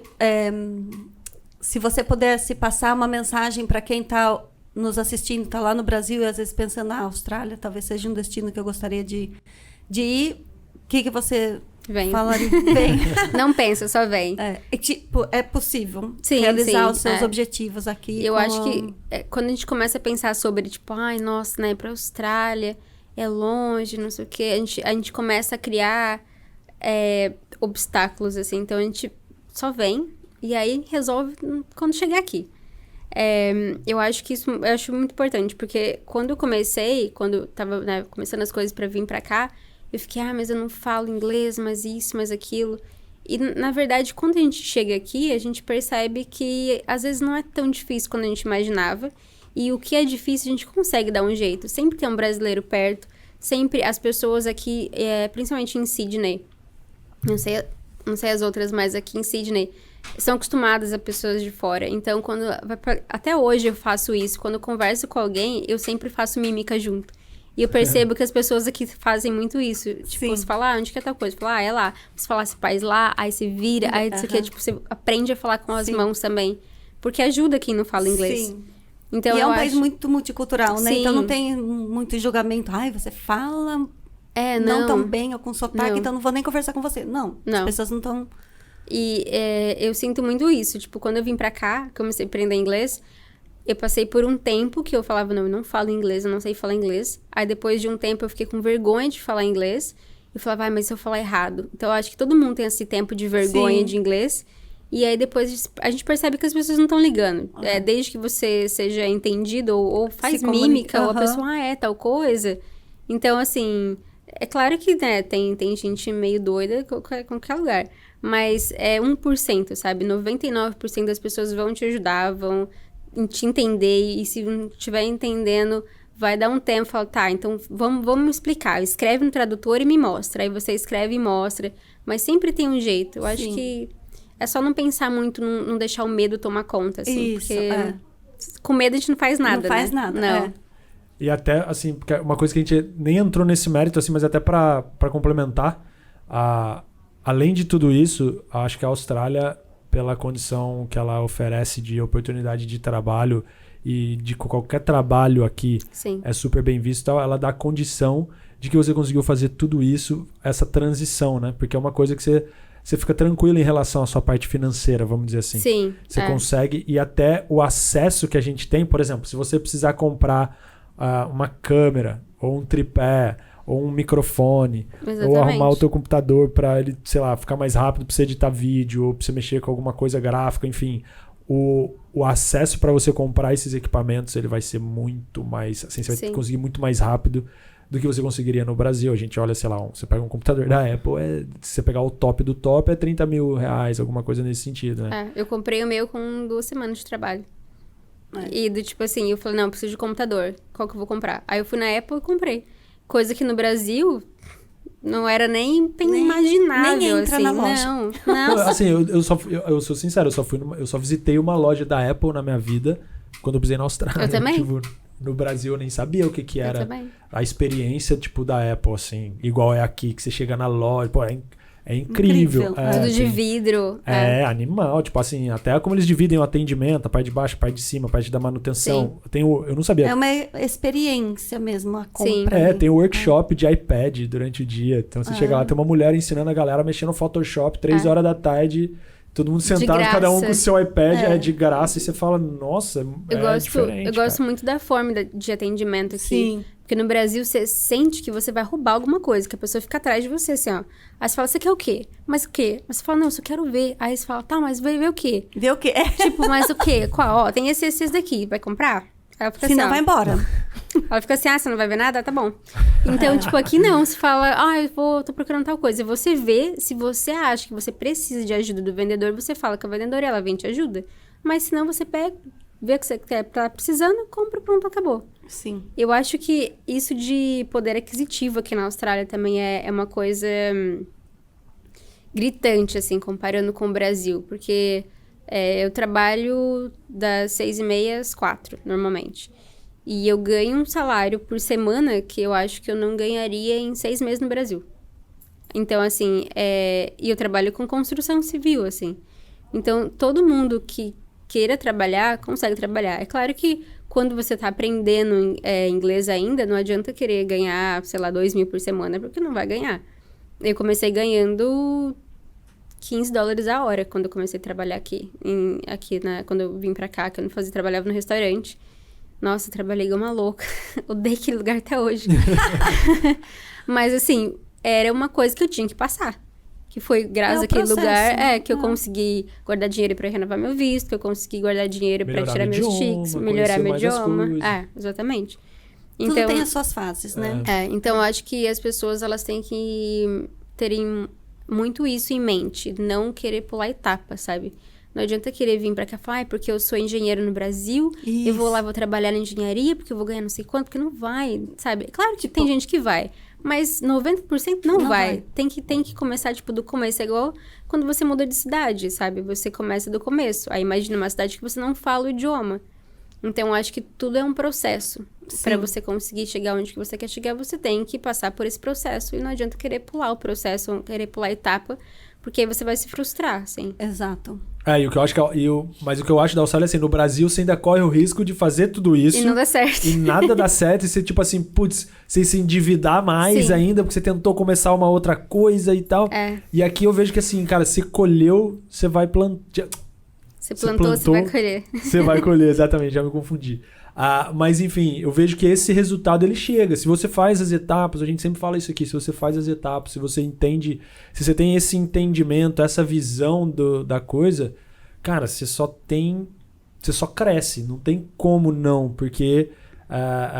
se você pudesse passar uma mensagem para quem está nos assistindo, está lá no Brasil e às vezes pensando na Austrália, talvez seja um destino que eu gostaria de ir, o que você falaria? Vem. Não pensa, só vem. É possível realizar os seus objetivos aqui. Eu acho que quando a gente começa a pensar sobre, tipo, ai, nossa, né, pra Austrália, é longe, não sei o quê, a gente começa a criar obstáculos, assim, então a gente só vem e aí resolve quando chegar aqui. Eu acho que isso eu acho muito importante, porque quando eu tava, né, começando as coisas pra vir pra cá, eu fiquei, mas eu não falo inglês, mas isso, mas aquilo. E, na verdade, quando a gente chega aqui, a gente percebe que, às vezes, não é tão difícil quanto a gente imaginava. E o que é difícil, a gente consegue dar um jeito. Sempre tem um brasileiro perto. Sempre as pessoas aqui, principalmente em Sydney, não sei as outras, mas aqui em Sydney, são acostumadas a pessoas de fora. Então, até hoje eu faço isso. Quando eu converso com alguém, eu sempre faço mímica junto. E eu percebo que as pessoas aqui fazem muito isso. Tipo, você fala, onde que é tal coisa? Fala, é lá. Você fala, você faz lá, aí você vira, aí isso aqui, tipo, você aprende a falar com as mãos também. Porque ajuda quem não fala inglês. Sim. Então, e é um país muito multicultural, né? Sim. Então não tem muito julgamento. Você fala não tão bem ou com sotaque, então não vou nem conversar com você. Não. As pessoas não estão... E eu sinto muito isso. Tipo, quando eu vim pra cá, comecei a aprender inglês, eu passei por um tempo que eu falava, não, eu não falo inglês, eu não sei falar inglês. Aí depois de um tempo eu fiquei com vergonha de falar inglês. Eu falava, mas se eu falar errado? Então eu acho que todo mundo tem esse tempo de vergonha de inglês. E aí depois a gente percebe que as pessoas não estão ligando. Desde que você seja entendido ou faz mímica, ou a pessoa, tal coisa. Então, assim, é claro que, né, tem gente meio doida em qualquer lugar. Mas é 1%, sabe? 99% das pessoas vão te ajudar, vão te entender. E se não estiver entendendo, vai dar um tempo e fala, tá, então vamos me explicar. Escreve no tradutor e me mostra. Aí você escreve e mostra. Mas sempre tem um jeito. Eu acho que é só não pensar muito, não deixar o medo tomar conta, assim. Isso, porque com medo a gente não faz nada, Não faz nada, Não. E até, assim, porque é uma coisa que a gente nem entrou nesse mérito, assim, mas até pra complementar, além de tudo isso, acho que a Austrália, pela condição que ela oferece de oportunidade de trabalho e de qualquer trabalho aqui, é super bem visto, ela dá condição de que você conseguiu fazer tudo isso, essa transição, né? Porque é uma coisa que você fica tranquilo em relação à sua parte financeira, vamos dizer assim. Sim. Você consegue, e até o acesso que a gente tem, por exemplo, se você precisar comprar uma câmera, ou um tripé, ou um microfone, ou arrumar o teu computador para ele, sei lá, ficar mais rápido para você editar vídeo, ou para você mexer com alguma coisa gráfica, enfim. O acesso para você comprar esses equipamentos, ele vai ser muito mais, assim, você vai conseguir muito mais rápido do que você conseguiria no Brasil. A gente olha, sei lá, você pega um computador da Apple, se você pegar o top do top, é 30 mil reais, alguma coisa nesse sentido, né? Eu comprei o meu com 2 semanas de trabalho. E do tipo assim, eu falei, não, eu preciso de computador. Qual que eu vou comprar? Aí eu fui na Apple e comprei. Coisa que no Brasil não era nem imaginável, nem entra assim. na loja. Não. Assim, eu sou sincero, eu só visitei uma loja da Apple na minha vida quando eu pisei na Austrália. Eu também. Tipo, no Brasil eu nem sabia o que Eu era também. a experiência, tipo, da Apple, assim. Igual é aqui, que você chega na loja, pô, é incrível. Incrível. Tudo de tem- vidro. animal. Tipo assim, até como eles dividem o atendimento, a parte de baixo, a parte de cima, a parte da manutenção. Eu não sabia. É uma experiência mesmo a compra. ali. Tem o workshop de iPad durante o dia. Então você chega lá, tem uma mulher ensinando a galera a mexer no Photoshop 3 horas da tarde, todo mundo sentado, cada um com o seu iPad, é de graça, e você fala, nossa, diferente. Eu gosto muito da forma de atendimento aqui. Sim. Porque no Brasil você sente que você vai roubar alguma coisa, que a pessoa fica atrás de você, assim, ó. Aí você fala, você quer o quê? Mas o quê? Mas você fala, não, eu só quero ver. Aí você fala, tá, mas vai ver o quê? Ver o quê? Tipo, mas o quê? Qual? Ó, tem esses daqui, vai comprar? Aí ela fica Se assim, não, ó. vai embora. Ela fica assim, você não vai ver nada? Tá bom. Então, tipo, aqui não. Você fala, tô procurando tal coisa. E você vê, se você acha que você precisa de ajuda do vendedor, você fala com a vendedora e ela vem e te ajuda. Mas se não, você pega, vê o que você tá precisando, compra, pronto, acabou. Sim. Eu acho que isso de poder aquisitivo aqui na Austrália também é uma coisa gritante, assim, comparando com o Brasil. Porque eu trabalho das 6h30 às 4h, normalmente. E eu ganho um salário por semana que eu acho que eu não ganharia em 6 meses no Brasil. Então, assim, e eu trabalho com construção civil, assim. Então, todo mundo que queira trabalhar, consegue trabalhar. É claro que quando você tá aprendendo inglês ainda, não adianta querer ganhar, sei lá, 2 mil por semana, porque não vai ganhar. Eu comecei ganhando $15 a hora quando eu comecei a trabalhar aqui. Quando eu vim pra cá, que eu não trabalhava no restaurante. Nossa, eu trabalhei igual uma louca. Odeio aquele lugar até hoje. Mas, assim, era uma coisa que eu tinha que passar. Que foi graças àquele lugar que eu consegui guardar dinheiro pra renovar meu visto, que eu consegui guardar dinheiro pra tirar meus tickets, melhorar meu idioma. Exatamente. Tudo Então, tem as suas fases, né? então eu acho que as pessoas, elas têm que terem muito isso em mente. Não querer pular etapa, sabe? Não adianta querer vir pra cá e falar, porque eu sou engenheiro no Brasil, eu vou lá, vou trabalhar na engenharia, porque eu vou ganhar não sei quanto, porque não vai, sabe? Claro que tem gente que vai, mas 90% não vai. Tem que começar, tipo, do começo. É igual quando você muda de cidade, sabe? Você começa do começo. Aí imagina uma cidade que você não fala o idioma. Então, eu acho que tudo é um processo. Para você conseguir chegar onde que você quer chegar, você tem que passar por esse processo. E não adianta querer pular o processo, ou querer pular a etapa, porque aí você vai se frustrar, assim. Exato. E o que eu acho mas o que eu acho da Austrália é assim, no Brasil você ainda corre o risco de fazer tudo isso. E não dá certo. E nada dá certo. E você, tipo assim, você se endividar mais ainda, porque você tentou começar uma outra coisa e tal. E aqui eu vejo que assim, cara, você colheu, você vai plantar. Você plantou, você vai colher. Você vai colher, exatamente, já me confundi. Mas enfim, eu vejo que esse resultado ele chega. Se você faz as etapas, a gente sempre fala isso aqui, se você faz as etapas, se você entende, se você tem esse entendimento, essa visão da coisa, cara, você só cresce, não tem como não, porque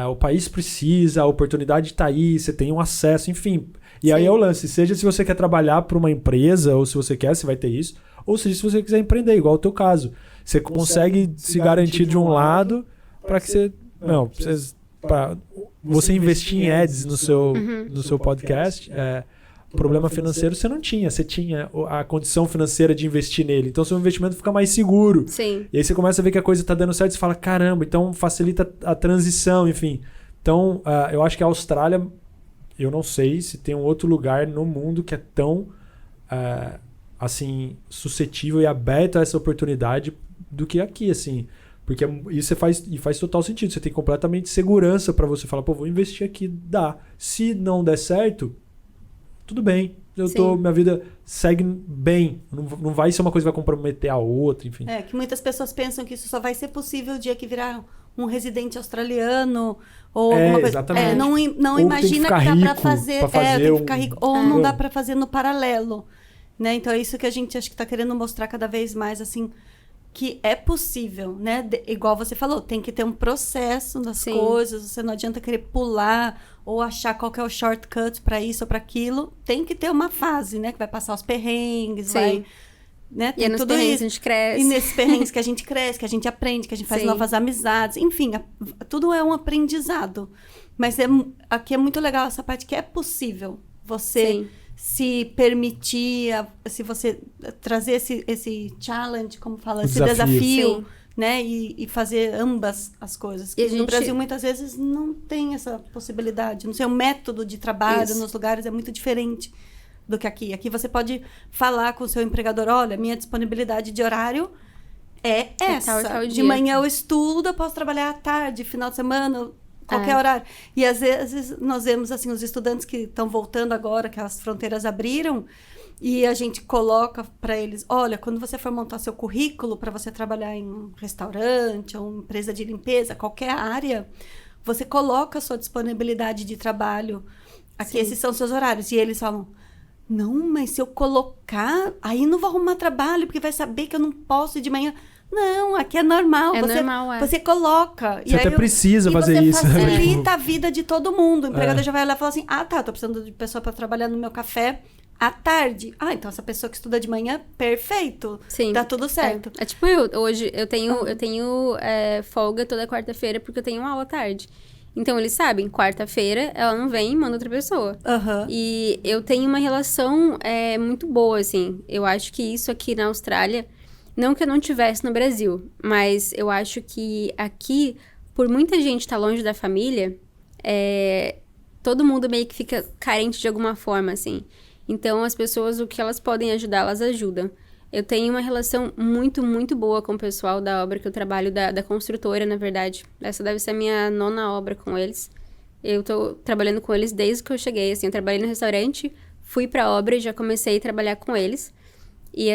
o país precisa, a oportunidade está aí, você tem um acesso, enfim. E aí é o lance, seja se você quer trabalhar para uma empresa, ou se você vai ter isso, ou seja, se você quiser empreender, igual o teu caso. Você consegue se garantir de um lado para que você investir em ads no seu podcast, problema financeiro você não tinha, você tinha a condição financeira de investir nele, então seu investimento fica mais seguro. Sim. E aí você começa a ver que a coisa está dando certo, você fala, caramba, então facilita a transição, enfim. Então, eu acho que a Austrália, eu não sei se tem um outro lugar no mundo que é tão assim, suscetível e aberto a essa oportunidade do que aqui, assim. Porque isso faz total sentido. Você tem completamente segurança para você falar, vou investir aqui, dá. Se não der certo, tudo bem. Minha vida segue bem. Não vai ser uma coisa que vai comprometer a outra, enfim. Que muitas pessoas pensam que isso só vai ser possível o dia que virar um residente australiano ou alguma coisa. Exatamente. Não imagina que dá para fazer, tem que ficar rico, ou não dá para fazer no paralelo, né? Então é isso que a gente acho que está querendo mostrar cada vez mais, assim, que é possível, né? Igual você falou, tem que ter um processo das coisas, você não adianta querer pular ou achar qual que é o shortcut para isso ou para aquilo, tem que ter uma fase, né? Que vai passar os perrengues, né? E é nos tudo perrengues isso. a gente cresce. E nesses perrengues que a gente cresce, que a gente aprende, que a gente faz Sim. novas amizades. Enfim, tudo é um aprendizado. Mas aqui é muito legal essa parte que é possível você Sim. se permitir, se você trazer esse challenge, como fala, esse Desafio. desafio, Sim. né? E fazer ambas as coisas. E a Que no gente- Brasil, muitas vezes, não tem essa possibilidade. Não sei, o método de trabalho Isso. nos lugares é muito diferente do que aqui. Aqui você pode falar com o seu empregador, olha, minha disponibilidade de horário é essa. tal De dia. manhã eu estudo, eu posso trabalhar à tarde, final de semana, qualquer É. horário. E às vezes nós vemos assim os estudantes que estão voltando agora, que as fronteiras abriram, e a gente coloca para eles, olha, quando você for montar seu currículo para você trabalhar em um restaurante ou uma empresa de limpeza, qualquer área, você coloca a sua disponibilidade de trabalho. Aqui Sim. esses são seus horários. E eles falam, não, mas se eu colocar, aí não vou arrumar trabalho, porque vai saber que eu não posso ir de manhã. Não, aqui é normal. É você, normal, é. você coloca. Você até precisa fazer isso. Você né? facilita a vida de todo mundo. O empregador É. já vai olhar e falar assim, ah, tá, tô precisando de pessoa para trabalhar no meu café à tarde. Ah, então essa pessoa que estuda de manhã, perfeito. Sim. Tá tudo certo. É tipo hoje eu tenho folga toda quarta-feira porque eu tenho aula à tarde. Então eles sabem, quarta-feira ela não vem e manda outra pessoa. Aham. E eu tenho uma relação muito boa, assim. Eu acho que isso aqui na Austrália, não que eu não tivesse no Brasil, mas eu acho que aqui, por muita gente estar longe da família, todo mundo meio que fica carente de alguma forma, assim. Então, as pessoas, o que elas podem ajudar, elas ajudam. Eu tenho uma relação muito, muito boa com o pessoal da obra que eu trabalho, da construtora, na verdade. Essa deve ser a minha 9ª obra com eles. Eu tô trabalhando com eles desde que eu cheguei, assim. Eu trabalhei no restaurante, fui pra obra e já comecei a trabalhar com eles. E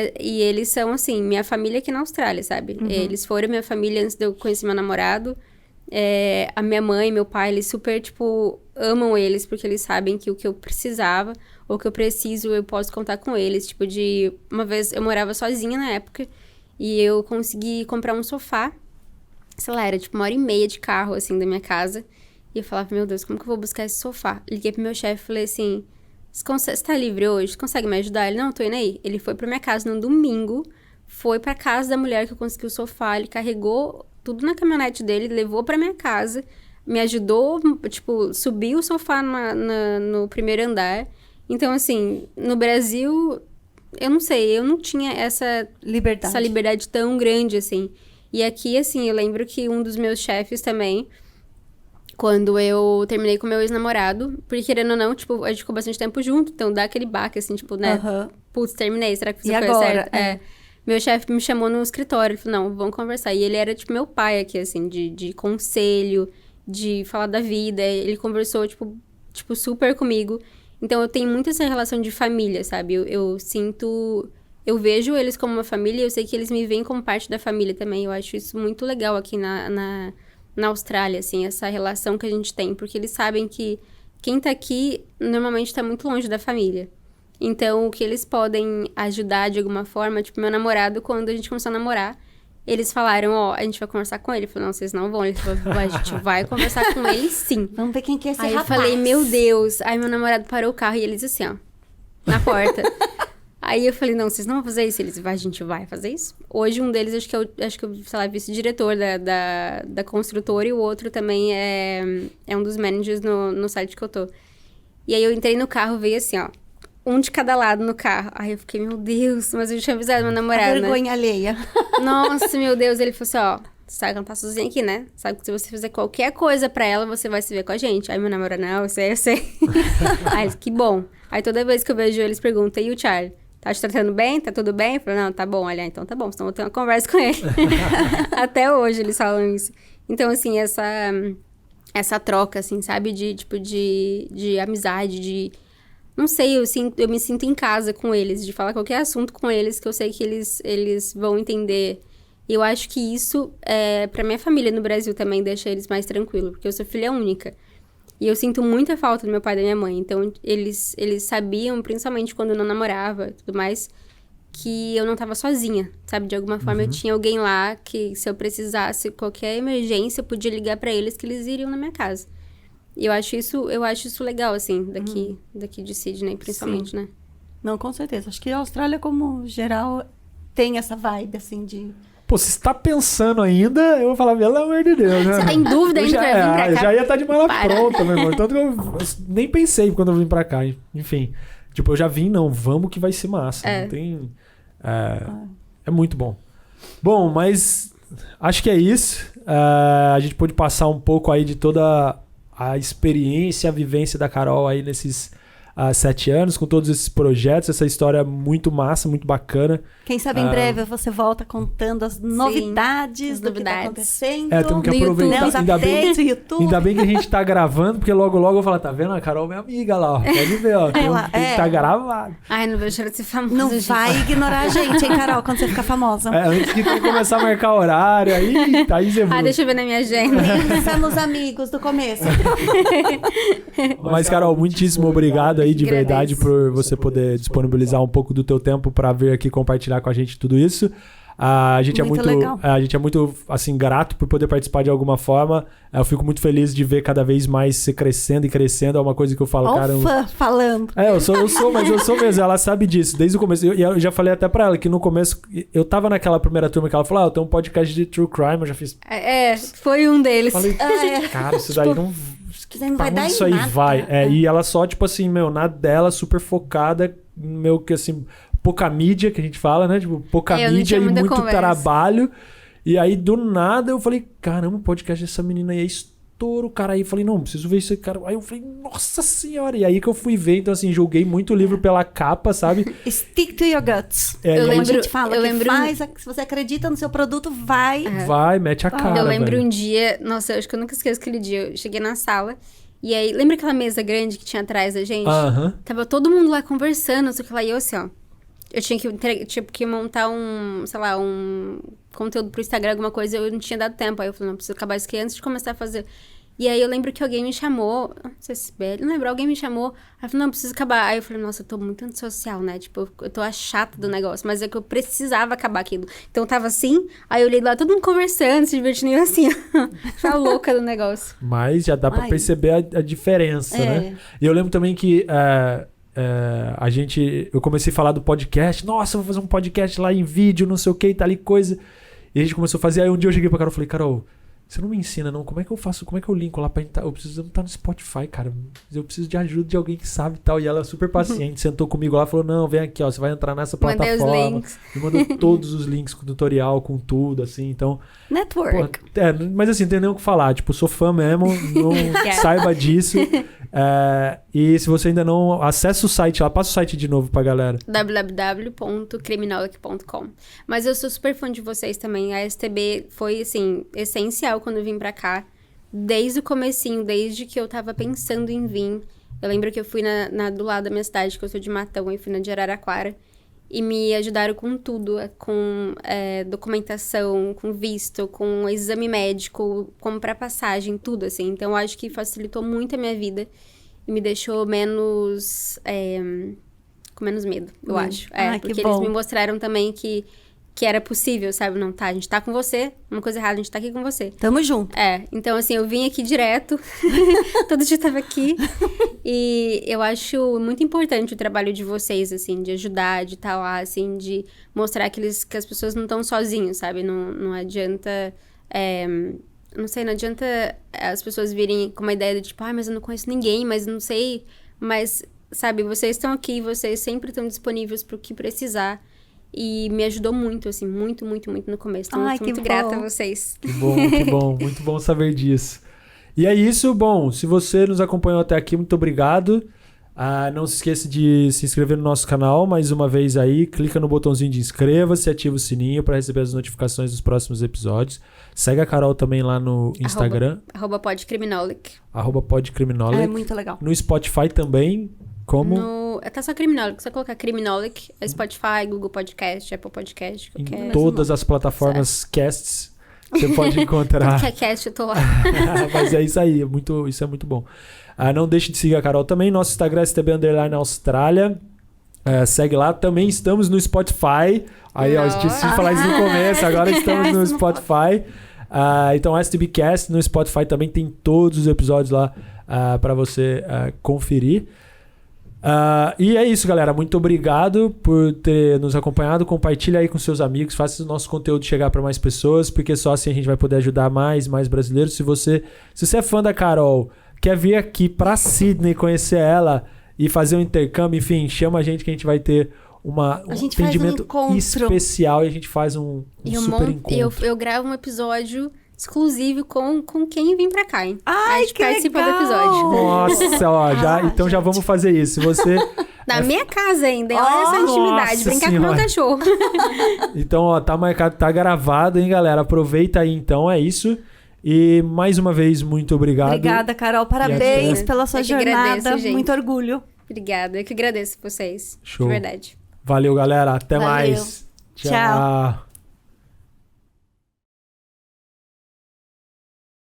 eles são, assim, minha família aqui na Austrália, sabe? Eles foram minha família antes de eu conhecer meu namorado. A minha mãe e meu pai, eles super, tipo, amam eles, porque eles sabem que o que eu precisava, ou o que eu preciso, eu posso contar com eles. Tipo, uma vez eu morava sozinha na época, e eu consegui comprar um sofá, sei lá, era tipo 1h30 de carro, assim, da minha casa. E eu falava, meu Deus, como que eu vou buscar esse sofá? Liguei pro meu chefe e falei assim, você tá livre hoje? Você consegue me ajudar? Ele, não, tô indo aí. Ele foi pra minha casa no domingo, foi pra casa da mulher que eu consegui o sofá, ele carregou tudo na caminhonete dele, levou pra minha casa, me ajudou, tipo, subiu o sofá no primeiro andar. Então, assim, no Brasil, eu não sei, eu não tinha essa liberdade tão grande, assim. E aqui, assim, eu lembro que um dos meus chefes também, quando eu terminei com meu ex-namorado, porque querendo ou não, tipo, a gente ficou bastante tempo junto, então dá aquele baque, assim, tipo, né? Aham. Putz, terminei, será que fiz E a coisa agora? certa? Meu chefe me chamou no escritório, ele falou, não, vamos conversar. E ele era, tipo, meu pai aqui, assim, de conselho, de falar da vida. Ele conversou, tipo, super comigo. Então, eu tenho muito essa relação de família, sabe? Eu sinto... Eu vejo eles como uma família e eu sei que eles me veem como parte da família também. Eu acho isso muito legal aqui na Austrália, assim, essa relação que a gente tem. Porque eles sabem que quem tá aqui, normalmente tá muito longe da família. Então, o que eles podem ajudar de alguma forma... Tipo, meu namorado, quando a gente começou a namorar, eles falaram, a gente vai conversar com ele. Ele falou, não, vocês não vão. Ele falou, a gente vai conversar com ele, sim. Vamos ver quem que é esse Aí rapaz. eu falei, meu Deus. Aí meu namorado parou o carro e ele disse assim, ó, na porta. Aí eu falei, não, vocês não vão fazer isso? Eles, a gente vai fazer isso. Hoje um deles, acho que sei lá, vice-diretor da construtora e o outro também é um dos managers no site que eu tô. E aí eu entrei no carro, veio assim, ó, um de cada lado no carro. Aí eu fiquei, meu Deus, mas eu já tinha avisado meu namorado, né? Vergonha alheia. Nossa, meu Deus. Ele falou assim, ó, você sabe que ela tá sozinha aqui, né? Sabe que se você fizer qualquer coisa pra ela, você vai se ver com a gente. Aí meu namorado, não, eu sei. Aí ele, que bom. Aí toda vez que eu vejo eles perguntam, e o Charlie? Tá te tratando bem? Tá tudo bem? Eu falo, não, tá bom. Olha, então tá bom, senão eu vou ter uma conversa com ele. Até hoje eles falam isso. Então, assim, essa troca, assim, sabe? De amizade, não sei, eu me sinto em casa com eles, de falar qualquer assunto com eles, que eu sei que eles vão entender. E eu acho que isso, pra minha família no Brasil também, deixa eles mais tranquilos, porque eu sou filha única. E eu sinto muita falta do meu pai e da minha mãe. Então, eles sabiam, principalmente quando eu não namorava e tudo mais, que eu não tava sozinha, sabe? De alguma forma, eu tinha alguém lá que, se eu precisasse, qualquer emergência, eu podia ligar pra eles, que eles iriam na minha casa. E eu acho isso legal, assim, daqui de Sydney, principalmente, Sim. né? Não, com certeza. Acho que a Austrália, como geral, tem essa vibe, assim, de... Pô, se você tá pensando ainda, eu vou falar, pelo amor de Deus, né? Você tá em dúvida ainda pra vir pra cá? Eu já ia estar de mala pronta, meu irmão. Tanto que eu nem pensei quando eu vim pra cá. Enfim, tipo, eu já vim, não, vamos que vai ser massa. Não tem... É muito bom. Bom, mas acho que é isso. A gente pôde passar um pouco aí de toda a experiência, a vivência da Carol aí nesses 7 anos, com todos esses projetos, essa história muito massa, muito bacana. Quem sabe em breve você volta contando as novidades do que tá acontecendo. Temos que aproveitar. Ainda bem que a gente tá gravando, porque logo eu vou falar, tá vendo? A Carol é minha amiga lá, ó. Pode ver, ó. Tá gravado. Ai, não vejo de ser famosa. Não vai ignorar a gente, hein, Carol, quando você ficar famosa. Antes que tu começar a marcar horário, aí você vai. Deixa eu ver na minha agenda. Pensamos amigos do começo. Mas, Carol, muitíssimo obrigado aí, de verdade, por você poder disponibilizar um pouco do teu tempo para vir aqui compartilhar com a gente tudo isso. A gente é muito assim, grato por poder participar de alguma forma. Eu fico muito feliz de ver cada vez mais você crescendo e crescendo. É uma coisa que eu falo, cara. Fã falando. Eu sou, mas eu sou mesmo. Ela sabe disso, desde o começo. E eu já falei até pra ela que no começo, eu tava naquela primeira turma que ela falou: eu tenho um podcast de True Crime, eu já fiz. Foi um deles. Falei, cara, isso daí não. Não vai dar isso aí nada. Vai. E ela só, tipo assim, na dela, super focada, que assim, pouca mídia, que a gente fala, né? Tipo, pouca mídia e muito trabalho. E aí, do nada, eu falei, caramba, o podcast dessa menina aí é estouro, cara. Aí eu falei, não, preciso ver isso aí, cara. Aí eu falei, nossa senhora. E aí que eu fui ver, então assim, julguei muito o livro pela capa, sabe? Stick to your guts. A gente fala, se você acredita no seu produto, vai. Vai, mete a cara. Eu lembro velho. Um dia, nossa, eu acho que eu nunca esqueço aquele dia. Eu cheguei na sala, e aí, lembra aquela mesa grande que tinha atrás da gente? Tava todo mundo lá conversando, não sei o que lá, e eu assim, ó. Eu tinha que montar um conteúdo pro Instagram, alguma coisa, eu não tinha dado tempo. Aí eu falei, não, preciso acabar isso aqui antes de começar a fazer. E aí eu lembro que alguém me chamou, não sei se não lembro, alguém me chamou. Aí eu falei, não, preciso acabar. Aí eu falei, nossa, eu tô muito antissocial, né? Tipo, eu tô a chata do negócio, mas é que eu precisava acabar aquilo. Então eu tava assim, aí eu olhei lá, todo mundo conversando, se divertindo, e eu assim, tá louca do negócio. Mas já dá pra perceber a diferença, né? E eu lembro também que... eu comecei a falar do podcast. Nossa, eu vou fazer um podcast lá em vídeo, não sei o que e tal e coisa. E a gente começou a fazer. Aí um dia eu cheguei pra Carol e falei, Carol, você não me ensina não, como é que eu faço, como é que eu linko lá pra entrar? Eu preciso estar no Spotify, cara, eu preciso de ajuda de alguém que sabe e tal. E ela super paciente, sentou comigo lá e falou, não, vem aqui, ó, você vai entrar nessa plataforma. Mandei os links. Me mandou todos os links com o tutorial, com tudo, assim, então... Network. Mas assim, não tem nem o que falar, tipo, sou fã mesmo, não saiba disso. E se você ainda não... Acessa o site lá, passa o site de novo pra galera. www.criminolic.com. Mas eu sou super fã de vocês também. A STB foi, assim, essencial quando eu vim pra cá. Desde o comecinho, desde que eu tava pensando em vir. Eu lembro que eu fui do lado da minha cidade, que eu sou de Matão, e fui na de Araraquara. E me ajudaram com tudo, com documentação, com visto, com exame médico, comprar passagem, tudo, assim. Então, eu acho que facilitou muito a minha vida e me deixou menos... com menos medo, eu acho. Porque eles me mostraram também que era possível, sabe? Não, tá, a gente tá com você, uma coisa errada, a gente tá aqui com você. Tamo junto. Então assim, eu vim aqui direto, todo dia tava aqui, e eu acho muito importante o trabalho de vocês, assim, de ajudar, de estar lá, assim, de mostrar que as pessoas não estão sozinhas, sabe? Não adianta... não sei, não adianta as pessoas virem com uma ideia de tipo, mas eu não conheço ninguém, mas não sei, mas, sabe, vocês estão aqui, vocês sempre estão disponíveis pro que precisar. E me ajudou muito, assim, muito, muito, muito no começo. Então, eu tô muito grata a vocês. Que bom, que bom. Muito bom saber disso. E é isso, bom, se você nos acompanhou até aqui, muito obrigado. Não se esqueça de se inscrever no nosso canal, mais uma vez aí, clica no botãozinho de inscreva-se, ativa o sininho para receber as notificações dos próximos episódios. Segue a Carol também lá no Instagram. @podcriminolic. @podcriminolic. É muito legal. No Spotify também, como... Tá só Criminolic, só colocar Criminolic, Spotify, Google Podcast, Apple Podcast, qualquer... Em todas as plataformas casts, você pode encontrar... Qualquer cast, eu tô lá. Mas é isso aí, isso é muito bom. Não deixe de seguir a Carol também, nosso Instagram é STB_Austrália. Segue lá, também estamos no Spotify. Aí, ó, esqueci de falar isso no começo, agora estamos no Spotify. Então, STBcast no Spotify também tem todos os episódios lá para você conferir. E é isso, galera. Muito obrigado por ter nos acompanhado. Compartilha aí com seus amigos. Faça o nosso conteúdo chegar para mais pessoas, porque só assim a gente vai poder ajudar mais brasileiros. Se você é fã da Carol, quer vir aqui para Sydney conhecer ela e fazer um intercâmbio, enfim, chama a gente que a gente vai ter um atendimento especial e a gente faz um super encontro. Eu gravo um episódio exclusivo com quem vem pra cá, hein? Ai, a gente que participa legal. do episódio. Nossa, ó, então já vamos fazer isso. Se você... Na minha casa ainda, olha essa intimidade. Brincar com o meu cachorro. Então, ó, tá marcado, tá gravado, hein, galera? Aproveita aí, então, é isso. E mais uma vez, muito obrigado. Obrigada, Carol. Parabéns pela sua jornada. Agradeço, muito orgulho. Obrigada, eu que agradeço vocês. Show. De verdade. Valeu, galera. Até mais. Tchau.